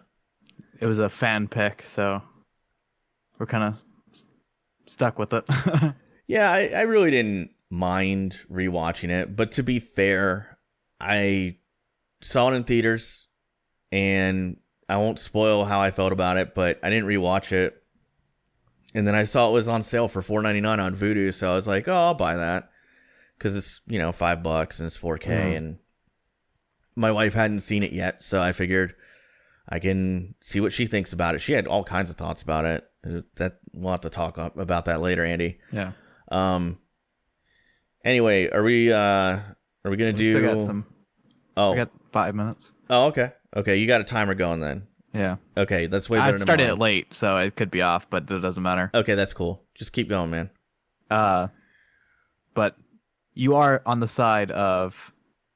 It was a fan pick, so we're kind of stuck with it. Yeah, I really didn't mind rewatching it, but to be fair, I saw it in theaters, and I won't spoil how I felt about it, but I didn't rewatch it. And then I saw it was on sale for $4.99 on Vudu, so I was like, oh, I'll buy that. Because it's, $5 and it's 4K, and my wife hadn't seen it yet, so I figured I can see what she thinks about it. She had all kinds of thoughts about it. We'll have to talk about that later, Andy. Yeah. Anyway, are we gonna do? Still got some. Oh, we got 5 minutes. Oh, okay. Okay, you got a timer going then. Yeah. Okay, that's way better. I started it late, so it could be off, but it doesn't matter. Okay, that's cool. Just keep going, man. But you are on the side of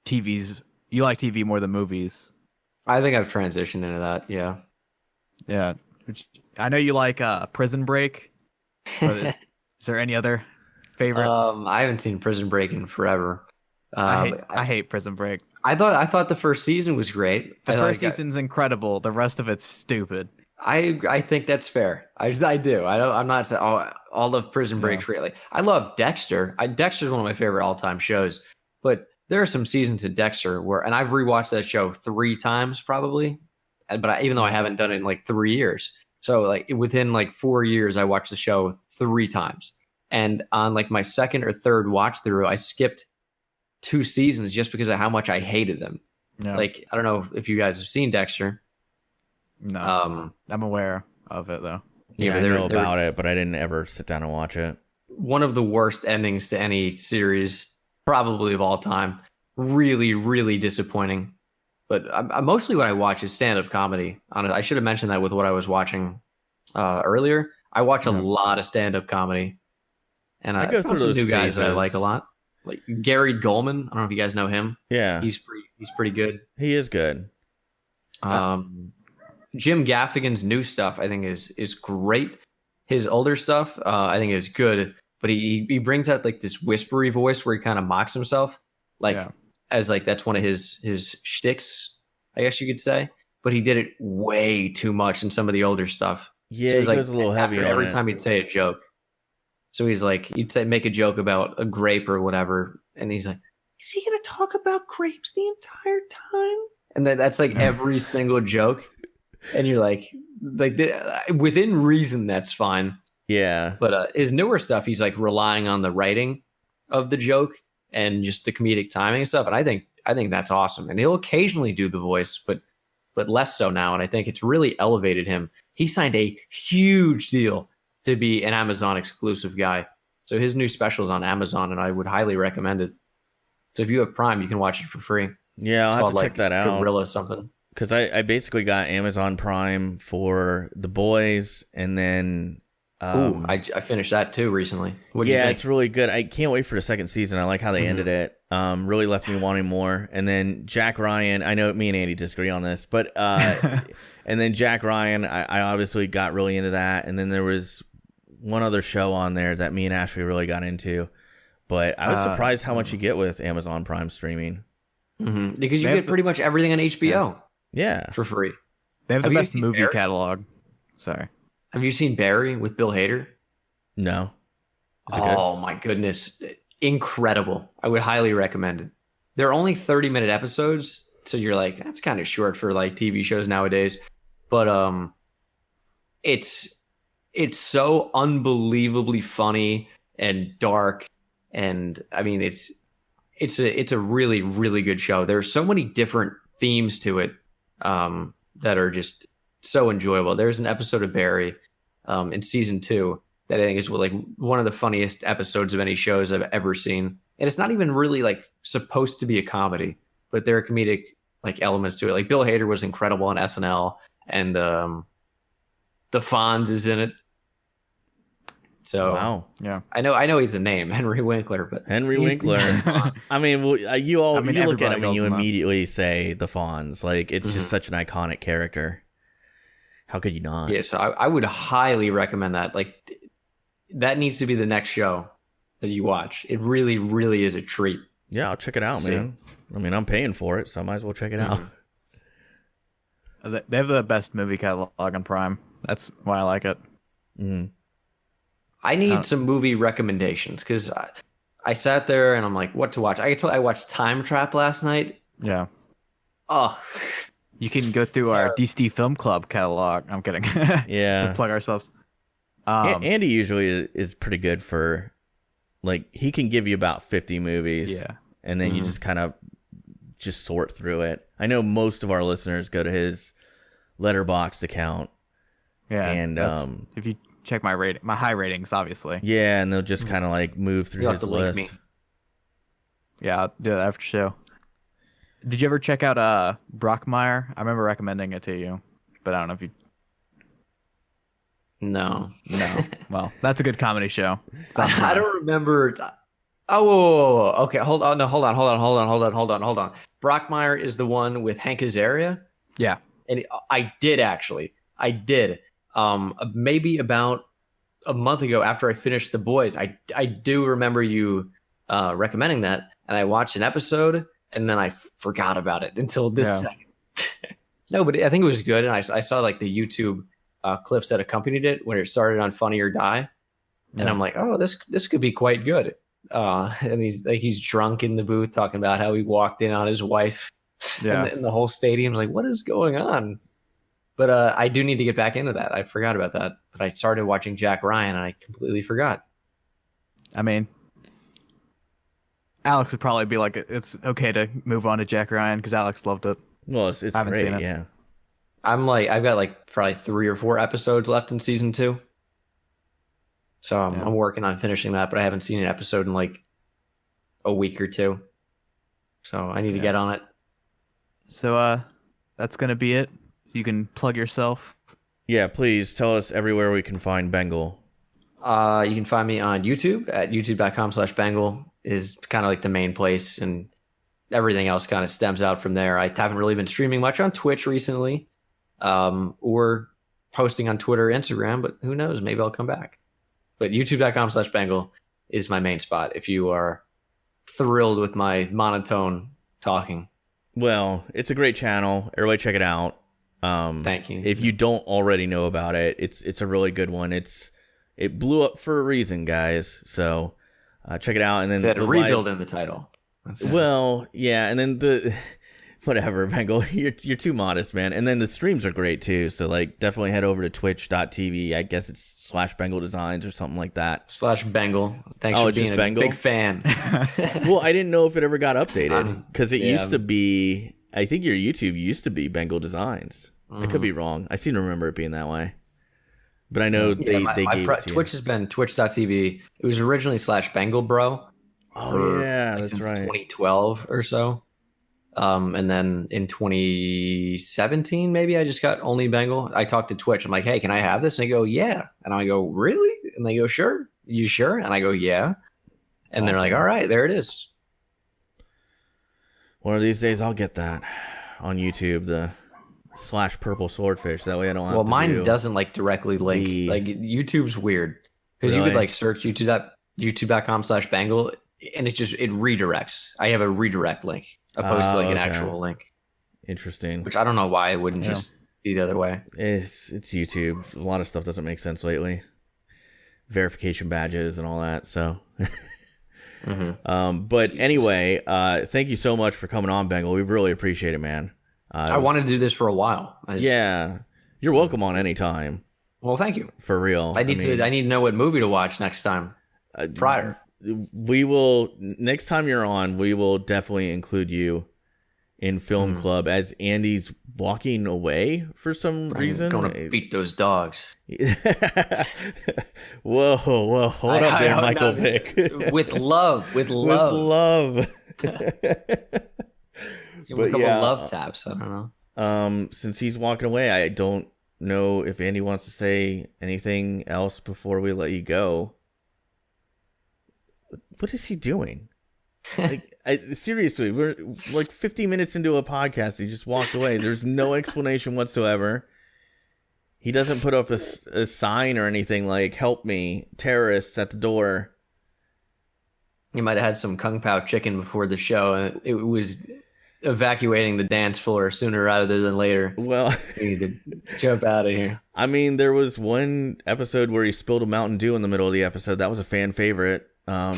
TVs. You like TV more than movies. I think I've transitioned into that. Yeah. Yeah. I know you like Prison Break. But is there any other favorites? I haven't seen Prison Break in forever. I hate Prison Break. I thought the first season was great. The first season's incredible. The rest of it's stupid. I think that's fair. I do. I'm not saying all of Prison Break's great. Like, I love Dexter. Dexter's one of my favorite all-time shows. But there are some seasons of Dexter and I've rewatched that show 3 times probably. But even though I haven't done it in like 3 years, so like within like 4 years, I watched the show 3 times. And on like my second or third watch through, I skipped 2 seasons just because of how much I hated them. Yeah. Like, I don't know if you guys have seen Dexter. No, I'm aware of it though. Yeah, I know about it, but I didn't ever sit down and watch it. One of the worst endings to any series, probably of all time. Really, really disappointing. But mostly what I watch is stand-up comedy. I should have mentioned that with what I was watching earlier. I watch a lot of stand-up comedy, and I go through some new guys that I like a lot, like Gary Goldman. I don't know if you guys know him. Yeah, he's pretty good. He is good. Jim Gaffigan's new stuff I think is great. His older stuff I think is good, but he brings out like this whispery voice where he kind of mocks himself, as like that's one of his shticks, I guess you could say. But he did it way too much in some of the older stuff. Yeah, so he goes a little heavy on every time he'd say a joke. So he's like, make a joke about a grape or whatever, and he's like, "Is he gonna talk about grapes the entire time?" And that's like every single joke. And you're like within reason, that's fine. Yeah. But his newer stuff, he's like relying on the writing of the joke and just the comedic timing and stuff. And I think that's awesome. And he'll occasionally do the voice, but less so now. And I think it's really elevated him. He signed a huge deal to be an Amazon exclusive guy. So his new special is on Amazon, and I would highly recommend it. So if you have Prime, you can watch it for free. Yeah, I'll have to check that out. Gorilla something. Because I basically got Amazon Prime for The Boys, and then I finished that too recently. It's really good. I can't wait for the second season. I like how they ended it. Really left me wanting more. And then Jack Ryan. I know me and Andy disagree on this, but and then Jack Ryan. I obviously got really into that. And then there was one other show on there that me and Ashley really got into. But I was surprised how much you get with Amazon Prime streaming. Because you get pretty much everything on HBO. Yeah, for free. They have the best movie catalog. Sorry. Have you seen Barry with Bill Hader? No. Oh my goodness. Incredible. I would highly recommend it. They're only 30-minute episodes, so you're like, that's kind of short for like TV shows nowadays. But it's so unbelievably funny and dark, and I mean it's a really, really good show. There's so many different themes to it that are just so enjoyable. There's an episode of Barry in season 2 that I think is like one of the funniest episodes of any shows I've ever seen. And it's not even really like supposed to be a comedy, but there are comedic like elements to it. Like Bill Hader was incredible on SNL, and the Fonz is in it. So wow, yeah, I know he's a name, Henry Winkler, but Henry Winkler. I mean, you look at him and you immediately say the Fonz. Like it's just such an iconic character. How could you not? Yeah, so I would highly recommend that. Like that needs to be the next show that you watch. It really, really is a treat. Yeah, I'll check it out, man. I mean, I'm paying for it, so I might as well check it out. They have the best movie catalog on Prime. That's why I like it. I need some movie recommendations because I sat there and I'm like, what to watch? I watched Time Trap last night. Yeah. Oh. You can go through our DCD Film Club catalog. I'm kidding. Yeah. To plug ourselves. Andy usually is pretty good for, like, he can give you about 50 movies. Yeah. And then you just kind of just sort through it. I know most of our listeners go to his Letterboxd account. Yeah. And if you check my high ratings, obviously. Yeah, and they'll just kind of like move through his list. Yeah, I'll do that after show. Did you ever check out Brockmire? I remember recommending it to you, but I don't know if you. No. Well, that's a good comedy show. I don't remember. Oh, whoa. Okay, hold on. No, hold on. Brockmire is the one with Hank Azaria. Yeah, and I did. Maybe about a month ago, after I finished The Boys, I do remember you recommending that, and I watched an episode, and then I forgot about it until this second. No, but I think it was good, and I saw like the YouTube clips that accompanied it when it started on Funny or Die, and I'm like, oh, this could be quite good. And he's drunk in the booth talking about how he walked in on his wife, and the whole stadium's like, what is going on? But I do need to get back into that. I forgot about that. But I started watching Jack Ryan, and I completely forgot. I mean, Alex would probably be like, it's okay to move on to Jack Ryan because Alex loved it. Well, it's great, yeah. I've got like probably 3 or 4 episodes left in season 2. So I'm working on finishing that, but I haven't seen an episode in like a week or 2. So I need to get on it. So that's gonna be it. You can plug yourself. Yeah, please tell us everywhere we can find Bengal. You can find me on YouTube at youtube.com/Bengal is kind of like the main place, and everything else kind of stems out from there. I haven't really been streaming much on Twitch recently, or posting on Twitter, Instagram, but who knows? Maybe I'll come back. But youtube.com/Bengal is my main spot if you are thrilled with my monotone talking. Well, it's a great channel. Everybody check it out. Thank you. If you don't already know about it, it's a really good one. It blew up for a reason, guys. So check it out. And then it had a rebuild in the title. Well, yeah, and then the whatever, Bengal, you're too modest, man. And then the streams are great too. So like definitely head over to twitch.tv. I guess it's /Bengal Designs or something like that. /Bengal. Thanks for being a Bengal? big fan. Well, I didn't know if it ever got updated because it used to be. I think your YouTube used to be Bengal Designs. I could be wrong. I seem to remember it being that way. But I know they gave it to Twitch has been twitch.tv. It was originally /Bengal Bro. That's since right. 2012 or so. And then in 2017, maybe I just got only Bengal. I talked to Twitch. I'm like, hey, can I have this? And they go, yeah. And I go, really? And they go, sure. You sure? And I go, yeah. And they're like, all right, there it is. One of these days I'll get that on YouTube, the /purple swordfish. That way I don't have to mine doesn't like directly link. Like YouTube's weird. Because you could like search youtube.com/Bengal and it redirects. I have a redirect link opposed to like an actual link. Interesting. Which I don't know why it wouldn't just be the other way. It's YouTube. A lot of stuff doesn't make sense lately. Verification badges and all that. So but anyway, thank you so much for coming on, Bengal. We really appreciate it, man. I wanted to do this for a while. You're welcome on anytime. Well, thank you. For real. I need to know what movie to watch next time. Prior. We will next time you're on, we will definitely include you in Film Club as Andy's walking away for some reason. I'm gonna beat those dogs. Whoa, hold up there, Michael Vick. With love. With love. But love taps. I don't know. Since he's walking away, I don't know if Andy wants to say anything else before we let you go. What is he doing? Like, seriously, we're like 50 minutes into a podcast. He just walked away. There's no explanation whatsoever. He doesn't put up a sign or anything like "Help me, terrorists at the door." He might have had some Kung Pao chicken before the show, and it was evacuating the dance floor sooner rather than later. Well, we need to jump out of here. I mean, there was one episode where he spilled a Mountain Dew in the middle of the episode. That was a fan favorite. I'll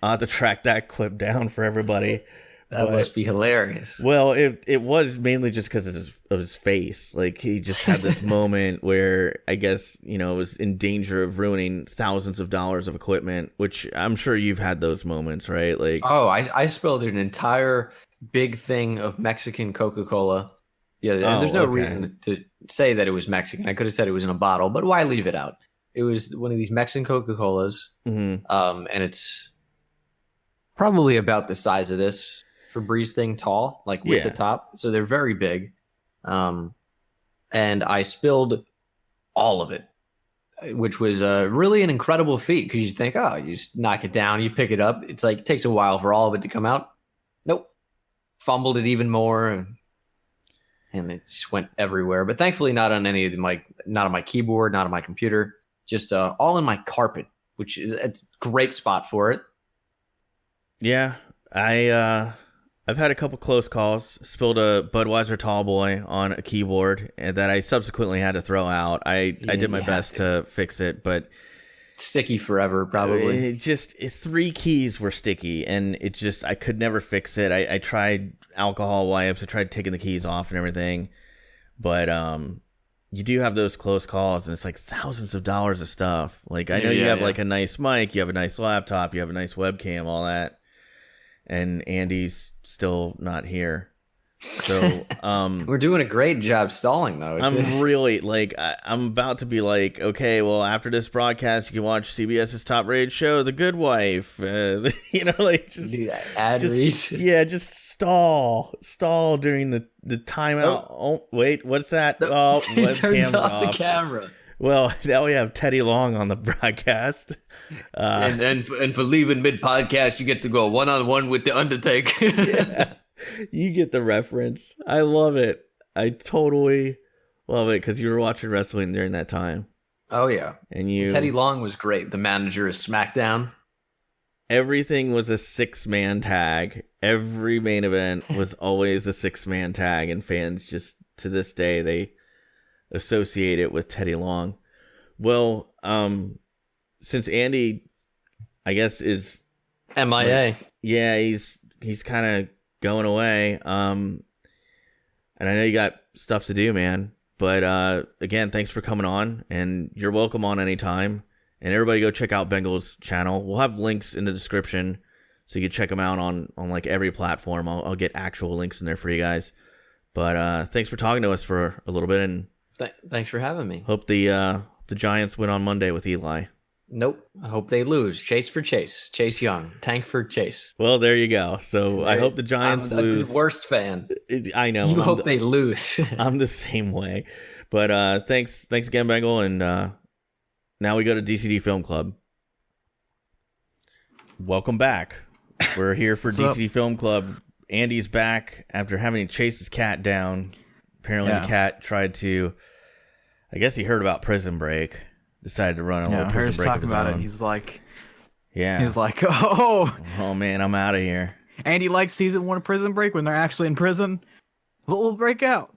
have to track that clip down for everybody. That must be hilarious. Well, it was mainly just because of his face. Like, he just had this moment where I guess, it was in danger of ruining thousands of dollars of equipment, which I'm sure you've had those moments, right? Like, I spilled an entire big thing of Mexican Coca-Cola. Yeah, there's no reason to say that it was Mexican. I could have said it was in a bottle, but why leave it out? It was one of these Mexican Coca-Colas, and it's probably about the size of this Febreze thing, tall, like with the top. So they're very big. And I spilled all of it, which was really an incredible feat because you think, you just knock it down, you pick it up. It's like it takes a while for all of it to come out. Nope. Fumbled it even more. And it just went everywhere. But thankfully not on any of not on my keyboard, not on my computer. Just all in my carpet, which is a great spot for it. Yeah, I've had a couple close calls. Spilled a Budweiser Tall Boy on a keyboard that I subsequently had to throw out. I did my best to fix it, but sticky forever, probably. It just 3 keys were sticky, and I could never fix it. I tried alcohol wipes. I tried taking the keys off and everything, but you do have those close calls, and it's like thousands of dollars of stuff. Like, I know you have like a nice mic, you have a nice laptop, you have a nice webcam, all that. And Andy's still not here. So we're doing a great job stalling, though. I'm really like I'm about to be like, okay, well, after this broadcast, you can watch CBS's top-rated show, The Good Wife. Like just ad reads. Yeah, just stall during the timeout. Oh, wait, what's that? No, Oh, he turns off the camera. Well, now we have Teddy Long on the broadcast. And for leaving mid-podcast, you get to go one-on-one with The Undertaker. Yeah, you get the reference. I love it. I totally love it because you were watching wrestling during that time. Oh, yeah. And Teddy Long was great. The manager of SmackDown. Everything was a 6-man tag. Every main event was always a 6-man tag. And fans just, to this day, they associate it with Teddy Long. Well, since Andy, I guess, is MIA. Like, yeah, he's kind of going away. And I know you got stuff to do, man. But again, thanks for coming on, and you're welcome on anytime. And everybody go check out Bengal's channel. We'll have links in the description so you can check them out on like every platform. I'll get actual links in there for you guys. But thanks for talking to us for a little bit, and thanks for having me. Hope the Giants win on Monday with Eli. Nope. I hope they lose. Chase for Chase. Chase Young. Tank for Chase. Well, there you go. So I hope the Giants lose. The worst fan. I know. You hope they lose. I'm the same way. But thanks again, Bengal. And now we go to DCD Film Club. Welcome back. We're here for DCD Film Club. Andy's back after having to chase his cat down. Apparently the cat tried to, I guess he heard about Prison Break. Decided to run a little Prison Break of his own. He's like, oh man, I'm out of here. Andy likes season 1 of Prison Break when they're actually in prison. We'll break out.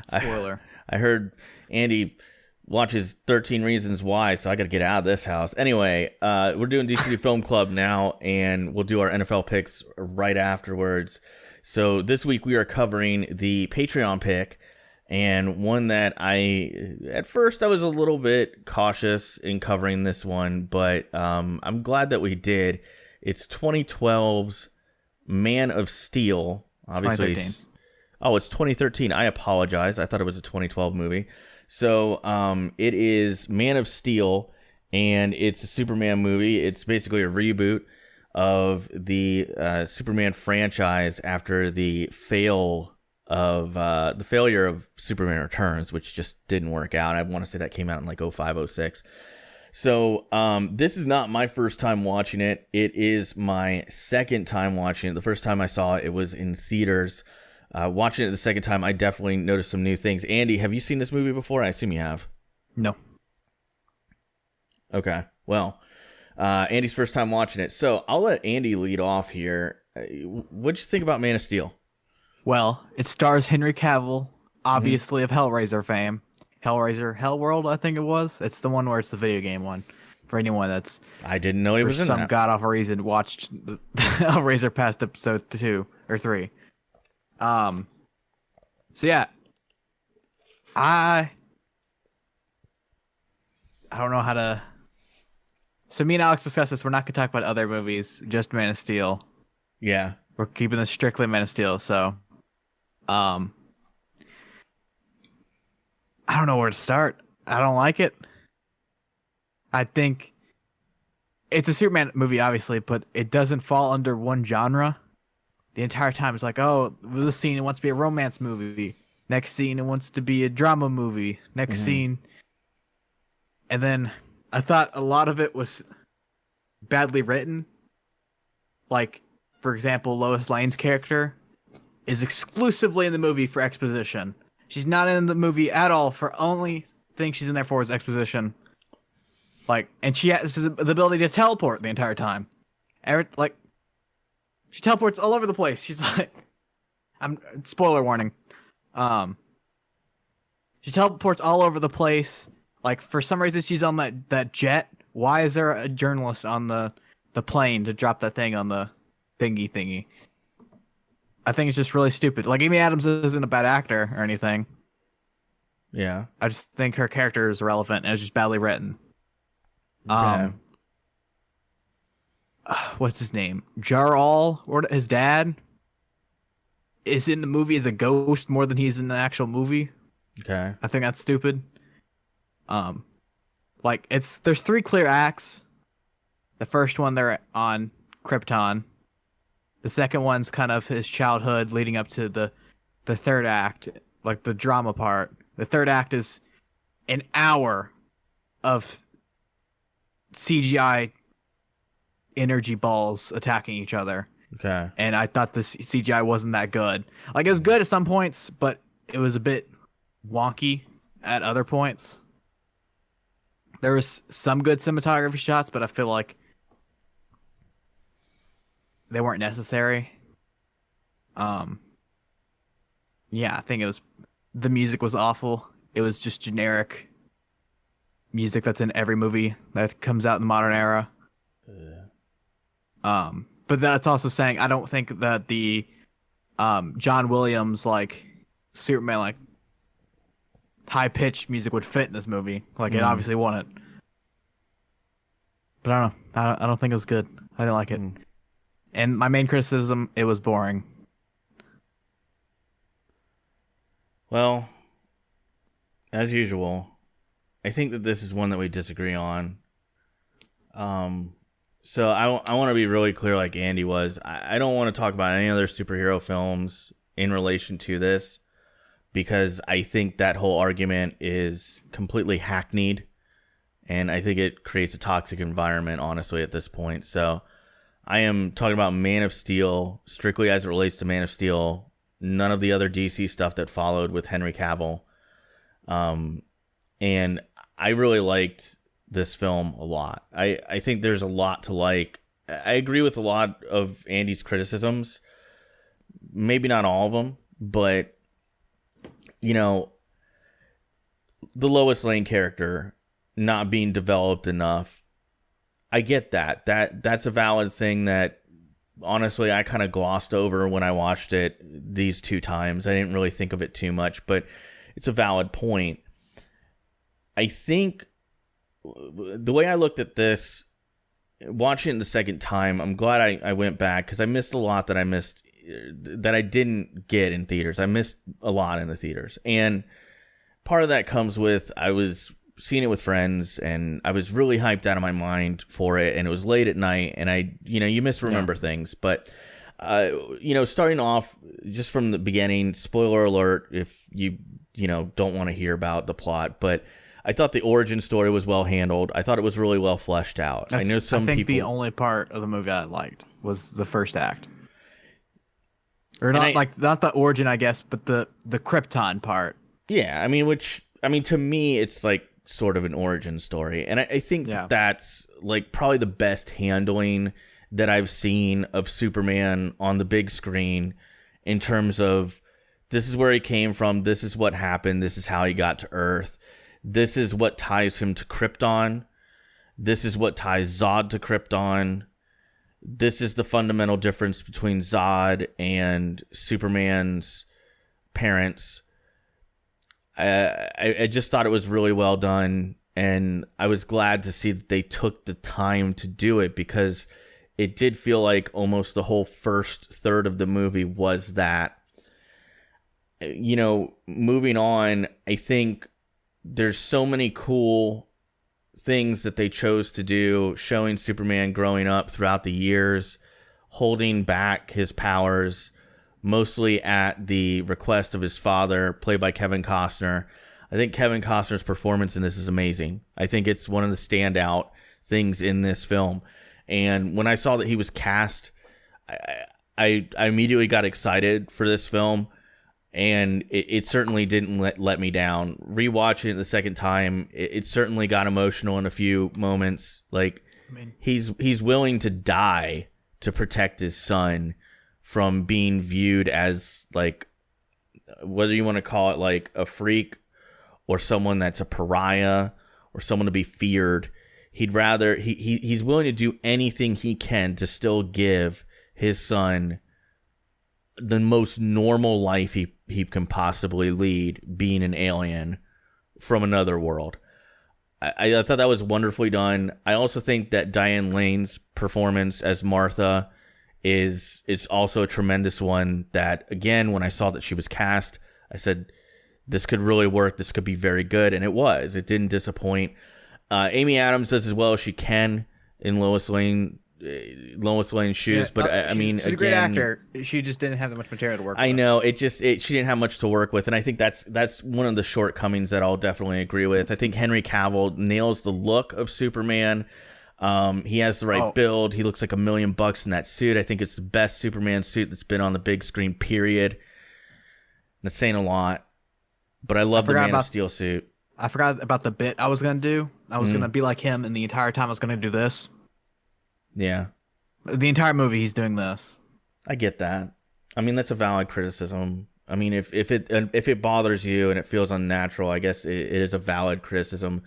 Spoiler. I heard Andy watches 13 Reasons Why, so I got to get out of this house. Anyway, we're doing DCD Film Club now, and we'll do our NFL picks right afterwards. So this week we are covering the Patreon pick. And one that at first I was a little bit cautious in covering this one, but I'm glad that we did. It's 2012's Man of Steel. Obviously, 2013. Oh, it's 2013. I apologize. I thought it was a 2012 movie. So it is Man of Steel, and it's a Superman movie. It's basically a reboot of the Superman franchise after the failure of Superman Returns, which just didn't work out. I want to say that came out in like 05, 06. So this is not my first time watching it. It is my second time watching it. The first time I saw it, it was in theaters. Watching it the second time, I definitely noticed some new things. Andy, have you seen this movie before? I assume you have. No. Okay. Well, Andy's first time watching it. So I'll let Andy lead off here. What'd you think about Man of Steel? Well, it stars Henry Cavill, obviously of Hellraiser fame. Hellraiser Hellworld, I think it was. It's the one where it's the video game one. For anyone that's I didn't know he was in that. For some god-awful reason watched the Hellraiser past episode 2 or 3. So yeah. I don't know how to. So me and Alex discussed this. We're not gonna talk about other movies, just Man of Steel. Yeah. We're keeping this strictly Man of Steel, so I don't know where to start. I don't like it. I think it's a Superman movie, obviously, but it doesn't fall under one genre. The entire time it's like, oh, this scene it wants to be a romance movie. Next scene it wants to be a drama movie. Next scene. And then I thought a lot of it was badly written. Like, for example, Lois Lane's character is exclusively in the movie for exposition. She's not in the movie at all for only thing she's in there for is exposition. Like, and she has the ability to teleport the entire time. She teleports all over the place. She's like, spoiler warning. She teleports all over the place. Like, for some reason she's on that jet. Why is there a journalist on the plane to drop that thing on the thingy? I think it's just really stupid. Like, Amy Adams isn't a bad actor or anything. Yeah. I just think her character is irrelevant and it's just badly written. Okay. What's his name? Jar-Al, or his dad, is in the movie as a ghost more than he's in the actual movie. Okay. I think that's stupid. Like there's 3 clear acts. The first one they're on Krypton. The second one's kind of his childhood leading up to the third act, like the drama part. The third act is an hour of CGI energy balls attacking each other. Okay. And I thought the CGI wasn't that good. Like, it was good at some points, but it was a bit wonky at other points. There was some good cinematography shots, but I feel like they weren't necessary. Yeah, I think the music was awful. It was just generic music that's in every movie that comes out in the modern era. But that's also saying I don't think that the John Williams like Superman like high pitched music would fit in this movie. Like it obviously wouldn't. But I don't know. I don't think it was good. I didn't like it. And my main criticism, it was boring. Well, as usual, I think that this is one that we disagree on. So I want to be really clear like Andy was. I don't want to talk about any other superhero films in relation to this because I think that whole argument is completely hackneyed and I think it creates a toxic environment, honestly, at this point. So I am talking about Man of Steel strictly as it relates to Man of Steel. None of the other DC stuff that followed with Henry Cavill. And I really liked this film a lot. I think there's a lot to like. I agree with a lot of Andy's criticisms. Maybe not all of them, but, you know, the Lois Lane character not being developed enough. I get that. That's a valid thing that, honestly, I kind of glossed over when I watched it these 2 times. I didn't really think of it too much, but it's a valid point. I think the way I looked at this, watching it the second time, I'm glad I went back because I missed a lot that I didn't get in theaters. I missed a lot in the theaters. And part of that comes with I was seeing it with friends and I was really hyped out of my mind for it, and it was late at night, and you misremember things. But starting off just from the beginning, spoiler alert if you don't want to hear about the plot, but I thought the origin story was well handled. I thought it was really well fleshed out. I know some people. The only part of the movie I liked was the first act, or not the origin, I guess, but the Krypton part. Yeah, to me, it's like sort of an origin story, and I think that's like probably the best handling that I've seen of Superman on the big screen in terms of this is where he came from, this is what happened, this is how he got to Earth, this is what ties him to Krypton, this is what ties Zod to Krypton, this is the fundamental difference between Zod and Superman's parents. I just thought it was really well done, and I was glad to see that they took the time to do it because it did feel like almost the whole first third of the movie was that. Moving on, I think there's so many cool things that they chose to do, showing Superman growing up throughout the years, holding back his powers, mostly at the request of his father, played by Kevin Costner. I think Kevin Costner's performance in this is amazing. I think it's one of the standout things in this film. And when I saw that he was cast, I immediately got excited for this film, and it certainly didn't let me down. Rewatching it the second time, it certainly got emotional in a few moments. Like, he's willing to die to protect his son from being viewed as, like, whether you want to call it like a freak or someone that's a pariah or someone to be feared. He'd rather he's willing to do anything he can to still give his son the most normal life he can possibly lead, being an alien from another world. I thought that was wonderfully done. I also think that Diane Lane's performance as Martha is also a tremendous one that, again, when I saw that she was cast, I said, this could really work. This could be very good. And it was. It didn't disappoint. Amy Adams does as well as she can in Lois Lane's shoes. But I mean, she's a great actor. She just didn't have that much material to work with. I know. She didn't have much to work with. And I think that's one of the shortcomings that I'll definitely agree with. I think Henry Cavill nails the look of Superman. He has the right build. He looks like $1 million in that suit. I think it's the best Superman suit that's been on the big screen, period. That's saying a lot. But I love the Man of Steel suit. I forgot about the bit I was going to do. I was going to be like him, and the entire time I was going to do this. Yeah. The entire movie, he's doing this. I get that. I mean, that's a valid criticism. I mean, if it bothers you and it feels unnatural, I guess it is a valid criticism.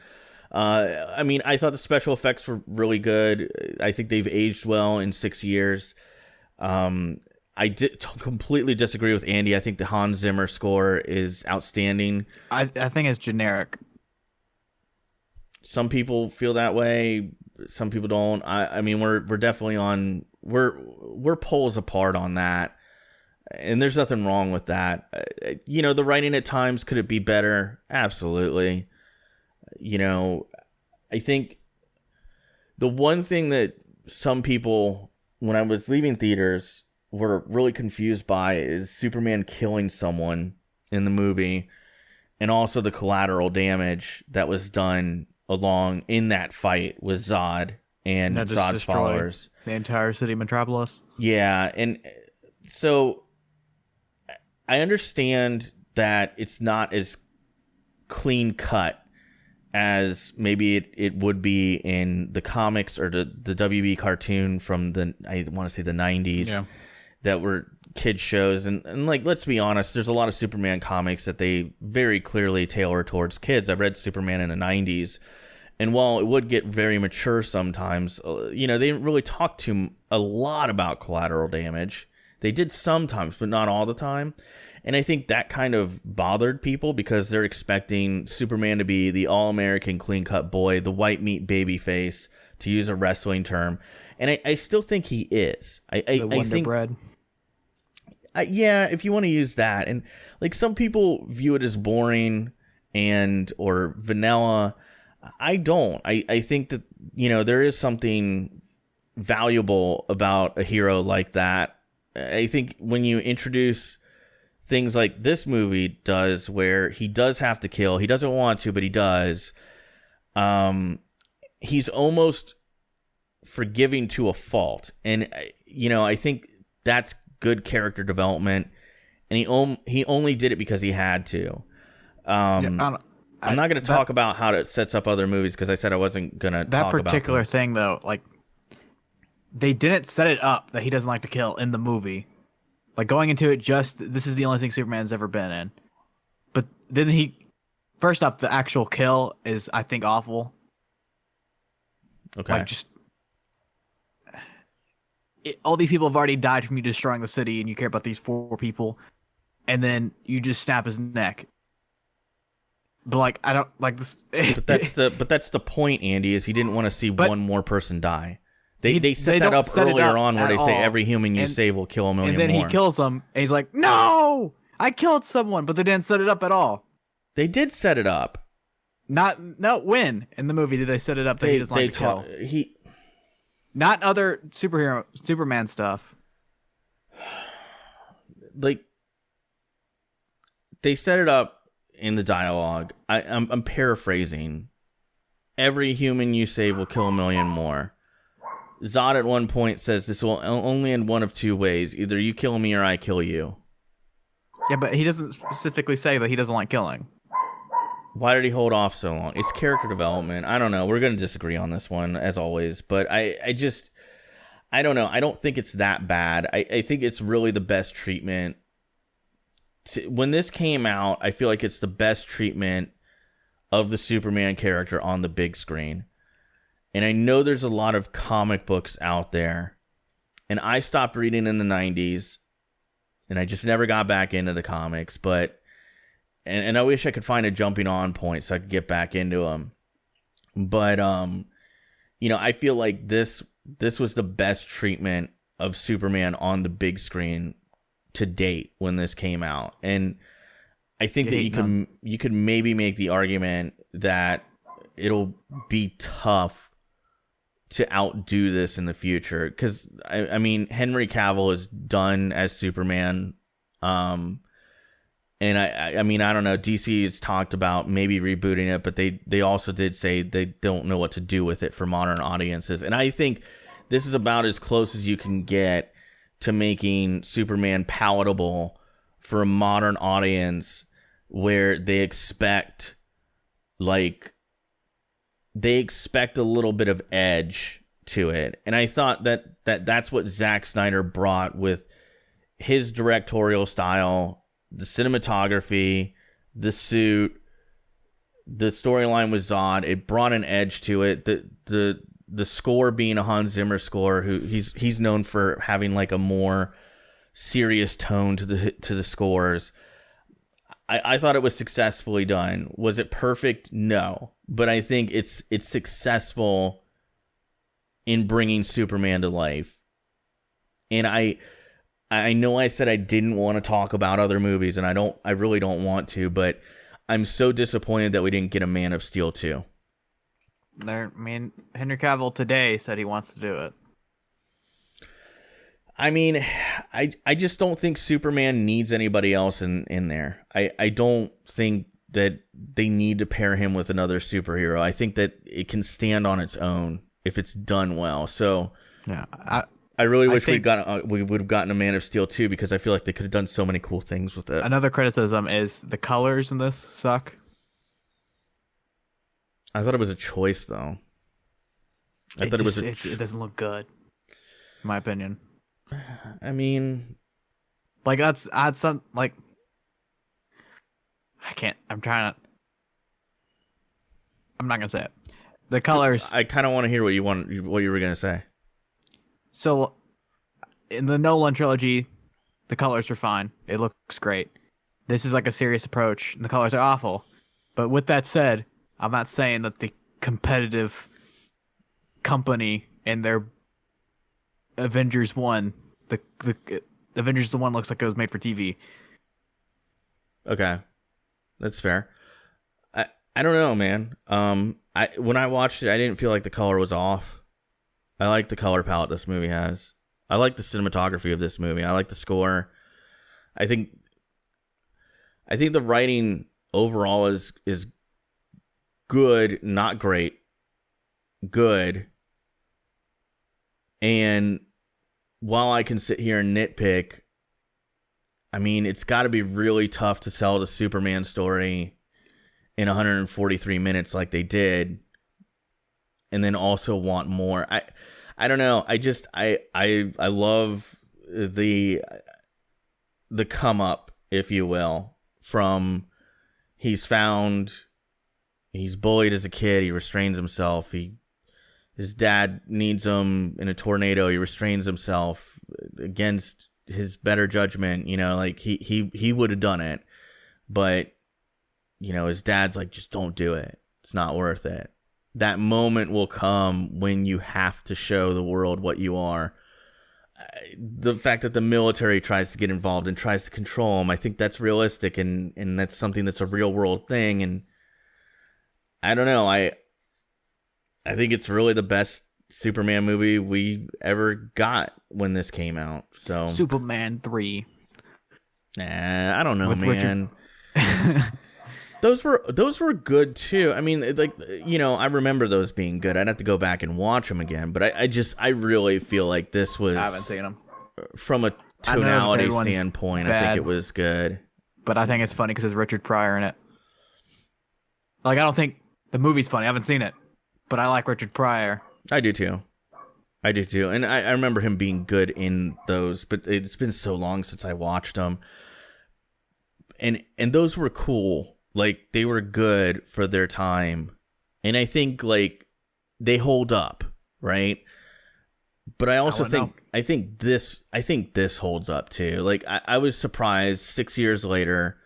I mean, I thought the special effects were really good. I think they've aged well in 6 years. I did completely disagree with Andy. I think the Hans Zimmer score is outstanding. I think it's generic. Some people feel that way. Some people don't. I mean, we're definitely on. We're poles apart on that, and there's nothing wrong with that. You know, the writing at times, could it be better? Absolutely. You know, I think the one thing that some people, when I was leaving theaters, were really confused by is Superman killing someone in the movie, and also the collateral damage that was done along in that fight with Zod and Zod's followers. The entire city of Metropolis. Yeah, and so I understand that it's not as clean cut as maybe it would be in the comics or the WB cartoon from I want to say the 90s. Yeah. That were kid shows, and like, let's be honest, there's a lot of Superman comics that they very clearly tailor towards kids. I read Superman in the 90s, and while it would get very mature sometimes, you know, they didn't really talk a lot about collateral damage. They did sometimes, but not all the time. And I think that kind of bothered people because they're expecting Superman to be the all-American clean-cut boy, the white meat baby face, to use a wrestling term. And I still think he is. The Wonder Bread. Yeah, if you want to use that. And like, some people view it as boring or vanilla. I don't. I think that, you know, there is something valuable about a hero like that. I think when you introduce things like this movie does, where he does have to kill, he doesn't want to, but he does. He's almost forgiving to a fault. And, you know, I think that's good character development, and he only did it because he had to. I'm not going to talk about how it sets up other movies because I said I wasn't going to talk about that particular thing, though. Like, they didn't set it up that he doesn't like to kill in the movie. Like, going into it, just this is the only thing Superman's ever been in. But then first off, the actual kill is, I think, awful. Okay. Like, just all these people have already died from you destroying the city, and you care about these 4 people, and then you just snap his neck. But like, I don't like this. But that's the point, Andy. Is he didn't want to see one more person die. They set that up earlier on where they say every human you save will kill 1 million more. And then he kills him, and he's like, "No, I killed someone," but they didn't set it up at all. They did set it up. When in the movie did they set it up that he doesn't like to kill? Not other Superman stuff. Like, they set it up in the dialogue. I'm paraphrasing. Every human you save will kill 1 million more. Zod at one point says this will only end one of 2 ways. Either you kill me or I kill you. Yeah, but he doesn't specifically say that he doesn't like killing. Why did he hold off so long? It's character development. I don't know. We're going to disagree on this one, as always. But I don't know. I don't think it's that bad. I think it's really the best treatment. When this came out, I feel like it's the best treatment of the Superman character on the big screen. And I know there's a lot of comic books out there. And I stopped reading in the 90s. And I just never got back into the comics. But and I wish I could find a jumping on point so I could get back into them. But, you know, I feel like this was the best treatment of Superman on the big screen to date when this came out. And I think that you could maybe make the argument that it'll be tough to outdo this in the future, because I mean, Henry Cavill is done as Superman, and I mean, I don't know, DC has talked about maybe rebooting it, but they also did say they don't know what to do with it for modern audiences, and I think this is about as close as you can get to making Superman palatable for a modern audience, where they expect a little bit of edge to it. And I thought that's what Zack Snyder brought with his directorial style, the cinematography, the suit, the storyline with Zod. It brought an edge to it. The score being a Hans Zimmer score, who he's known for having like a more serious tone to the scores. I thought it was successfully done. Was it perfect? No. But I think it's successful in bringing Superman to life. And I know I said I didn't want to talk about other movies, and I really don't want to, but I'm so disappointed that we didn't get a Man of Steel 2. Henry Cavill today said he wants to do it. I mean, I just don't think Superman needs anybody else in there. I don't think that they need to pair him with another superhero. I think that it can stand on its own if it's done well. So yeah, I really wish we would have gotten a Man of Steel 2, because I feel like they could have done so many cool things with it. Another criticism is the colors in this suck. I thought it was a choice, though. It doesn't look good, in my opinion. I mean, like, that's some, like, I can't. I'm not gonna say it. The colors. I kind of want to hear what you were gonna say. So, in the Nolan trilogy, the colors were fine. It looks great. This is like a serious approach, and the colors are awful. But with that said, I'm not saying that the competitive company and their Avengers 1, the Avengers 1 looks like it was made for TV. Okay. That's fair. I don't know, man. When I watched it, I didn't feel like the color was off. I like the color palette this movie has. I like the cinematography of this movie. I like the score. I think the writing overall is good, not great. Good. And while I can sit here and nitpick, I mean, it's got to be really tough to sell the Superman story in 143 minutes like they did, and then also want more. I don't know. I love the come up, if you will, from he's bullied as a kid, he restrains himself, his dad needs him in a tornado, he restrains himself against his better judgment, like he would have done it, but his dad's like, just don't do it, it's not worth it. That moment will come when you have to show the world what you are. The fact that the military tries to get involved and tries to control him, I think that's realistic, and that's something that's a real world thing. And I don't know, I think it's really the best Superman movie we ever got when this came out. So Superman 3. I don't know, man. Those were good too. I mean, like, I remember those being good. I'd have to go back and watch them again, but I really feel like this was, I haven't seen them. From a tonality standpoint, bad, I think it was good. But I think it's funny because there's Richard Pryor in it. Like, I don't think the movie's funny. I haven't seen it, but I like Richard Pryor. I do too. And I remember him being good in those, but it's been so long since I watched them. And those were cool. Like, they were good for their time. And I think, like, they hold up, right? But I also think this holds up too. Like, I was surprised 6 years later,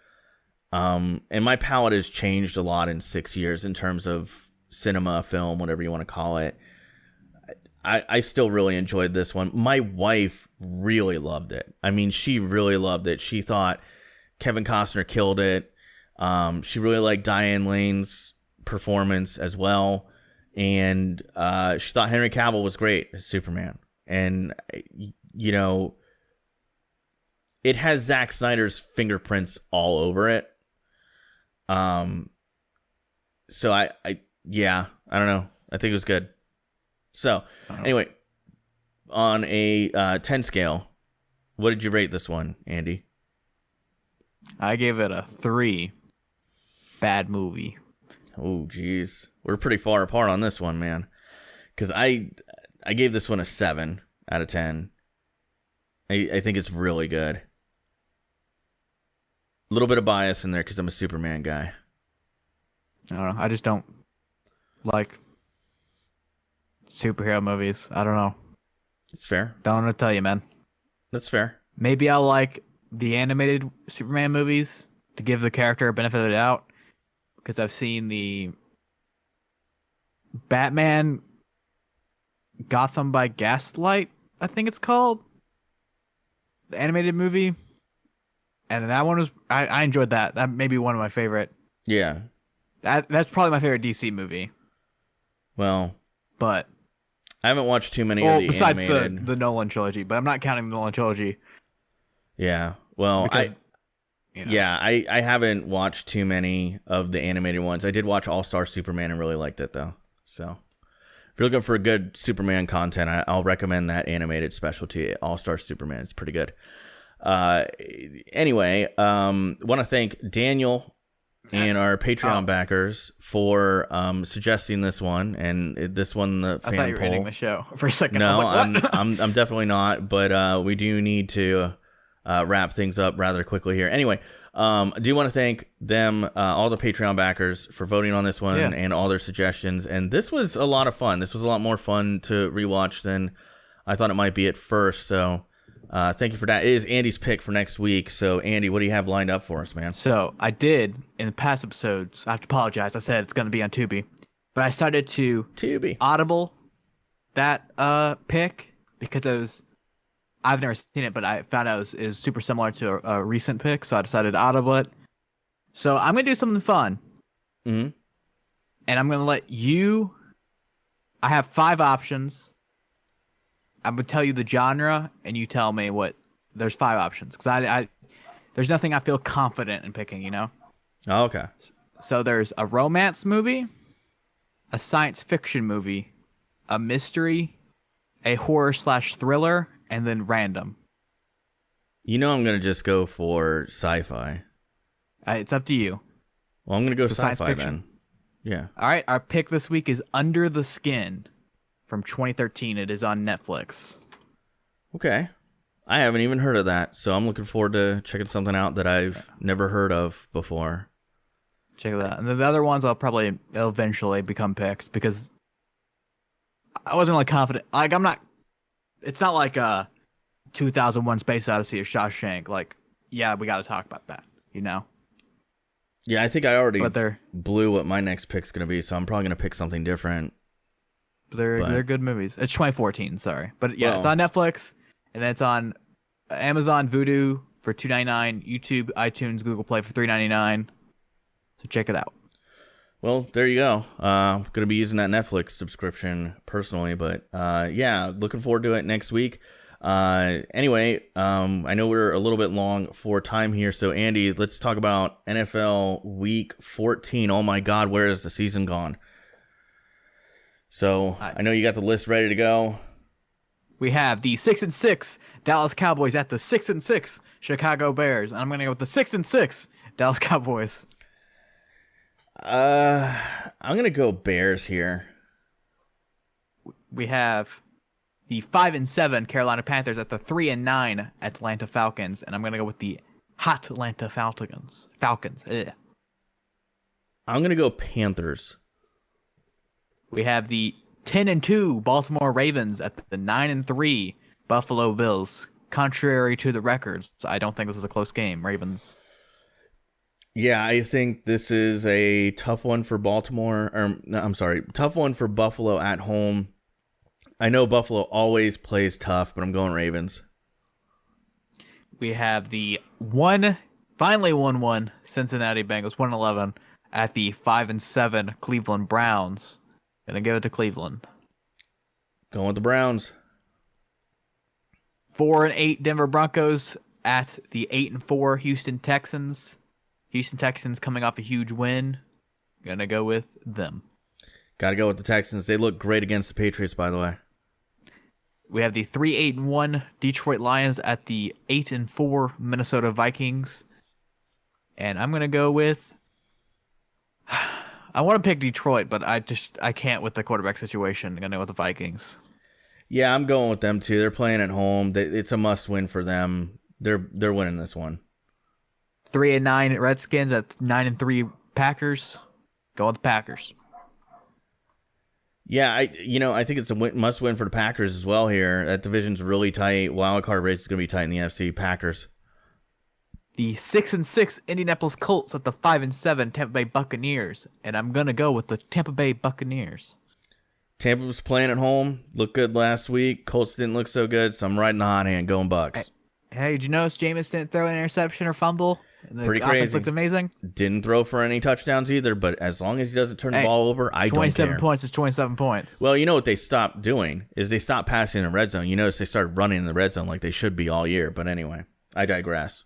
and my palette has changed a lot in 6 years in terms of cinema, film, whatever you want to call it. I still really enjoyed this one. My wife really loved it. I mean, she really loved it. She thought Kevin Costner killed it. She really liked Diane Lane's performance as well. And she thought Henry Cavill was great as Superman. And, you know, it has Zack Snyder's fingerprints all over it. So I don't know. I think it was good. So anyway, on a 10 scale, what did you rate this one, Andy? I gave it a 3. Bad movie. Oh, geez. We're pretty far apart on this one, man. Because I gave this one a 7 out of 10. I think it's really good. A little bit of bias in there because I'm a Superman guy. I don't know. I just don't like superhero movies. I don't know. It's fair. Don't know what to tell you, man. That's fair. Maybe I'll like the animated Superman movies to give the character a benefit of the doubt, because I've seen the Batman Gotham by Gaslight, I think it's called, the animated movie, and that one was I enjoyed that. That may be one of my favorite. Yeah. That's probably my favorite DC movie. Well, but I haven't watched too many of the besides animated. the Nolan trilogy, but I'm not counting the Nolan trilogy. Yeah. Well, because, I haven't watched too many of the animated ones. I did watch All-Star Superman and really liked it, though. So if you're looking for good Superman content, I'll recommend that animated special to you, All-Star Superman. It's pretty good. Anyway, want to thank Daniel and our Patreon backers for suggesting this one, and this one the fan I thought you were poll. ending the show for a second. No, I was like, what? I'm definitely not, but we do need to wrap things up rather quickly here. Anyway, I do want to thank them, all the Patreon backers, for voting on this one and all their suggestions. And this was a lot of fun. This was a lot more fun to rewatch than I thought it might be at first. So thank you for that. It is Andy's pick for next week. So Andy, what do you have lined up for us, man? So I did in the past episodes. I have to apologize. I said it's going to be on Tubi, but I started to Tubi Audible that pick because I've never seen it, but I found out it was super similar to a recent pick, so I decided to Audible it. So I'm going to do something fun. Mm-hmm. And I'm going to let you... I have 5 options. I'm going to tell you the genre, and you tell me what... There's 5 options, because I there's nothing I feel confident in picking, you know? Oh, okay. So there's a romance movie, a science fiction movie, a mystery, a horror/thriller, and then random. You know I'm going to just go for sci-fi. It's up to you. Well, I'm going to go So sci-fi science fiction. then. Yeah. All right, our pick this week is Under the Skin from 2013. It is on Netflix. Okay. I haven't even heard of that, so I'm looking forward to checking something out that I've never heard of before. Check it out. And then the other ones I'll probably eventually become picks because I wasn't really confident. Like, I'm not... It's not like 2001 Space Odyssey or Shawshank. Like, yeah, we got to talk about that, you know? Yeah, I think I already But blew what my next pick's going to be, so I'm probably going to pick something different. they're good movies. It's 2014, sorry. But yeah, Well, it's on Netflix, and then it's on Amazon Vudu for $2.99, YouTube, iTunes, Google Play for $3.99. So check it out. Well, there you go. I'm going to be using that Netflix subscription personally, but yeah, looking forward to it next week. Anyway, I know we're a little bit long for time here, so Andy, let's talk about NFL Week 14. Oh my God, where is the season gone? So I know you got the list ready to go. We have the 6-6 Dallas Cowboys at the 6-6 Chicago Bears. And I'm going to go with the 6-6 Dallas Cowboys. I'm gonna go Bears here. We have the 5-7 Carolina Panthers at the 3-9 Atlanta Falcons, and I'm gonna go with the hot Atlanta Falcons. Ugh. I'm gonna go Panthers. We have the 10-2 Baltimore Ravens at the 9-3 Buffalo Bills. Contrary to the records, I don't think this is a close game. Ravens. Yeah, I think this is a tough one for Baltimore. Tough one for Buffalo at home. I know Buffalo always plays tough, but I'm going Ravens. We have the finally 1-1 Cincinnati Bengals, 1-11 at the 5-7 Cleveland Browns. Gonna give it to Cleveland. Going with the Browns. 4-8 Denver Broncos at the 8-4 Houston Texans. Houston Texans coming off a huge win. Gonna go with them. Got to go with the Texans. They look great against the Patriots, by the way. We have the 3-8-1 Detroit Lions at the 8-4 Minnesota Vikings. And I'm gonna go with. I want to pick Detroit, but I can't with the quarterback situation. I'm gonna go with the Vikings. Yeah, I'm going with them too. They're playing at home. It's a must-win for them. They're winning this one. 3-9 Redskins at 9-3 Packers. Go with the Packers. Yeah, I think it's a must-win for the Packers as well here. That division's really tight. Wild card race is going to be tight in the NFC. Packers. The 6-6 Indianapolis Colts at the 5-7 Tampa Bay Buccaneers, and I'm gonna go with the Tampa Bay Buccaneers. Tampa was playing at home. Looked good last week. Colts didn't look so good, so I'm riding the hot hand, going Bucks. Hey, did you notice Jameis didn't throw an interception or fumble? And the Pretty offense crazy. looked amazing. Didn't throw for any touchdowns either, but as long as he doesn't turn the ball over, I don't care. 27 points is 27 points. Well, you know what they stopped doing is they stopped passing in the red zone. You notice they started running in the red zone like they should be all year. But anyway, I digress.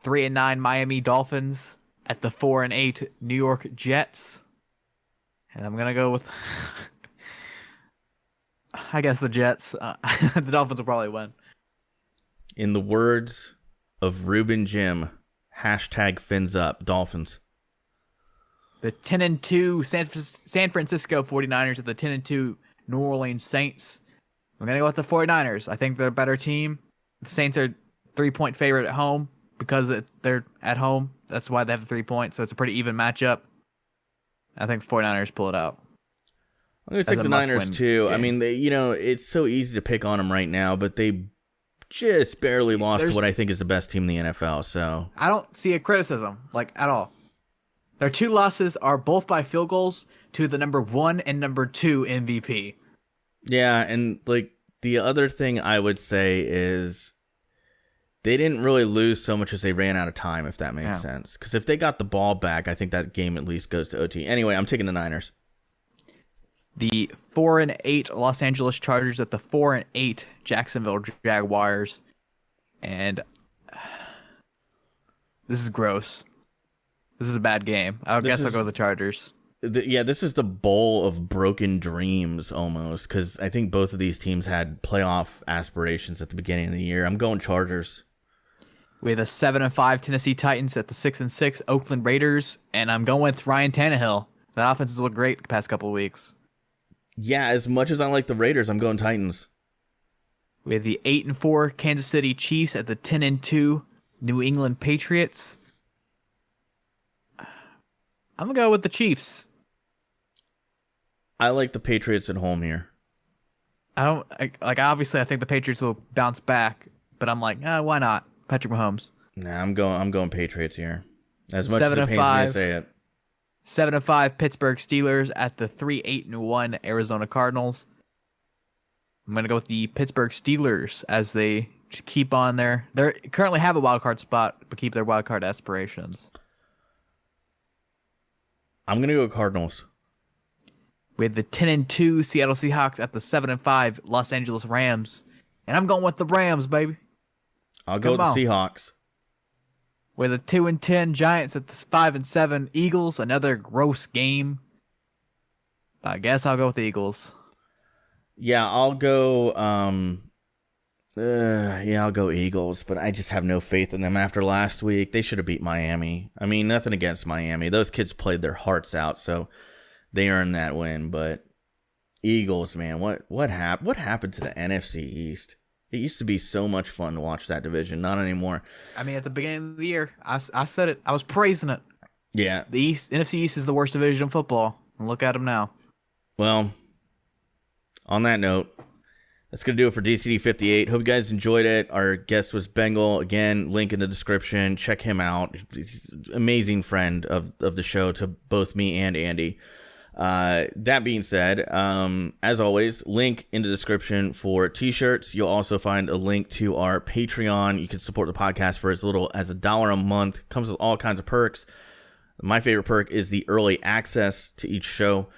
3-9 Miami Dolphins at the 4-8 New York Jets. And I'm gonna go with I guess the Jets. The Dolphins will probably win. In the words of Ruben Jim, hashtag fins up, Dolphins. The 10-2 San Francisco 49ers at the 10-2 New Orleans Saints. I'm going to go with the 49ers. I think they're a better team. The Saints are 3-point favorite at home because they're at home. That's why they have the 3 points. So it's a pretty even matchup. I think the 49ers pull it out. I'm going to take the Niners too. Game. I mean, it's so easy to pick on them right now, but they just barely lost to what I think is the best team in the NFL. So I don't see a criticism at all. Their two losses are both by field goals to the number 1 and number 2 MVP. Yeah, and the other thing I would say is they didn't really lose so much as they ran out of time, if that makes sense. Because if they got the ball back, I think that game at least goes to OT. Anyway, I'm taking the Niners. The 4-8 Los Angeles Chargers at the 4-8 Jacksonville Jaguars. And this is gross. This is a bad game. I guess I'll go with the Chargers. This is the bowl of broken dreams almost, because I think both of these teams had playoff aspirations at the beginning of the year. I'm going Chargers. We have the 7-5 Tennessee Titans at the 6-6 Oakland Raiders, and I'm going with Ryan Tannehill. That offense has looked great the past couple of weeks. Yeah, as much as I like the Raiders, I'm going Titans. We have the 8-4 Kansas City Chiefs at the 10-2 New England Patriots. I'm going to go with the Chiefs. I like the Patriots at home here. Obviously I think the Patriots will bounce back, but I'm like, why not? Patrick Mahomes. Nah, I'm going Patriots here. As much as it pains me to say it. 7-5 Pittsburgh Steelers at the 3-8-1 Arizona Cardinals. I'm going to go with the Pittsburgh Steelers as they keep on there. They currently have a wild card spot, but keep their wild card aspirations. I'm going to go Cardinals. We have the 10-2 Seattle Seahawks at the 7-5 Los Angeles Rams. And I'm going with the Rams, baby. I'll go with the Seahawks. We have the 2-10 Giants at the 5-7 Eagles. Another gross game. I guess I'll go with the Eagles. Yeah, I'll go. I'll go Eagles, but I just have no faith in them after last week. They should have beat Miami. I mean, nothing against Miami. Those kids played their hearts out, so they earned that win. But Eagles, man, what happened to the NFC East? It used to be so much fun to watch that division. Not anymore. I mean, at the beginning of the year, I said it. I was praising it. Yeah. The NFC East is the worst division in football. And look at them now. Well, on that note, that's going to do it for DCD 58. Hope you guys enjoyed it. Our guest was Bengal. Again, link in the description. Check him out. He's an amazing friend of the show to both me and Andy. That being said, as always, link in the description for t-shirts. You'll also find a link to our Patreon. You can support the podcast for as little as $1 a month. Comes with all kinds of perks. My favorite perk is the early access to each show.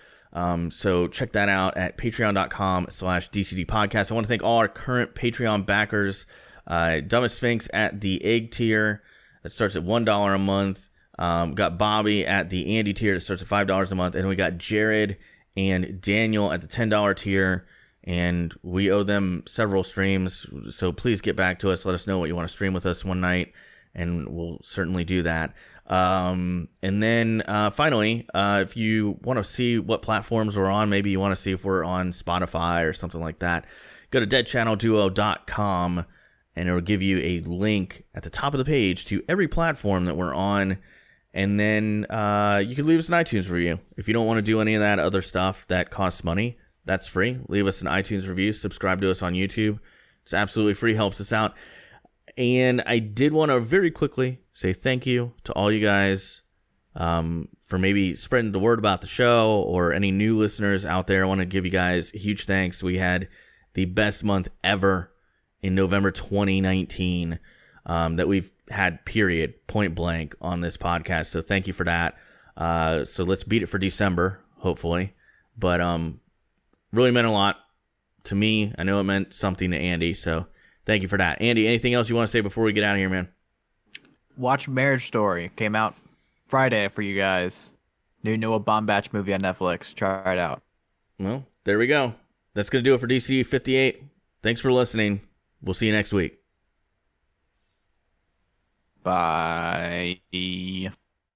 So check that out at patreon.com/DCD podcast. I want to thank all our current Patreon backers. Dumbest Sphinx at the egg tier that starts at $1 a month. Got Bobby at the Andy tier that starts at $5 a month, and we got Jared and Daniel at the $10 tier, and we owe them several streams, so please get back to us. Let us know what you want to stream with us one night, and we'll certainly do that. And then finally, if you want to see what platforms we're on, maybe you want to see if we're on Spotify or something like that, go to deadchannelduo.com, and it'll give you a link at the top of the page to every platform that we're on. And then you can leave us an iTunes review. If you don't want to do any of that other stuff that costs money, that's free. Leave us an iTunes review. Subscribe to us on YouTube. It's absolutely free. Helps us out. And I did want to very quickly say thank you to all you guys for maybe spreading the word about the show, or any new listeners out there. I want to give you guys huge thanks. We had the best month ever in November 2019 that we've had, period, point blank, on this podcast. So thank you for that. So let's beat it for December, hopefully. But really meant a lot to me. I know it meant something to Andy, so thank you for that. Andy, anything else you want to say before we get out of here, man? Watch Marriage Story. Came out Friday for you guys. New Noah Baumbach movie on Netflix. Try it out. Well, there we go. That's going to do it for DC 58. Thanks for listening. We'll see you next week. Bye.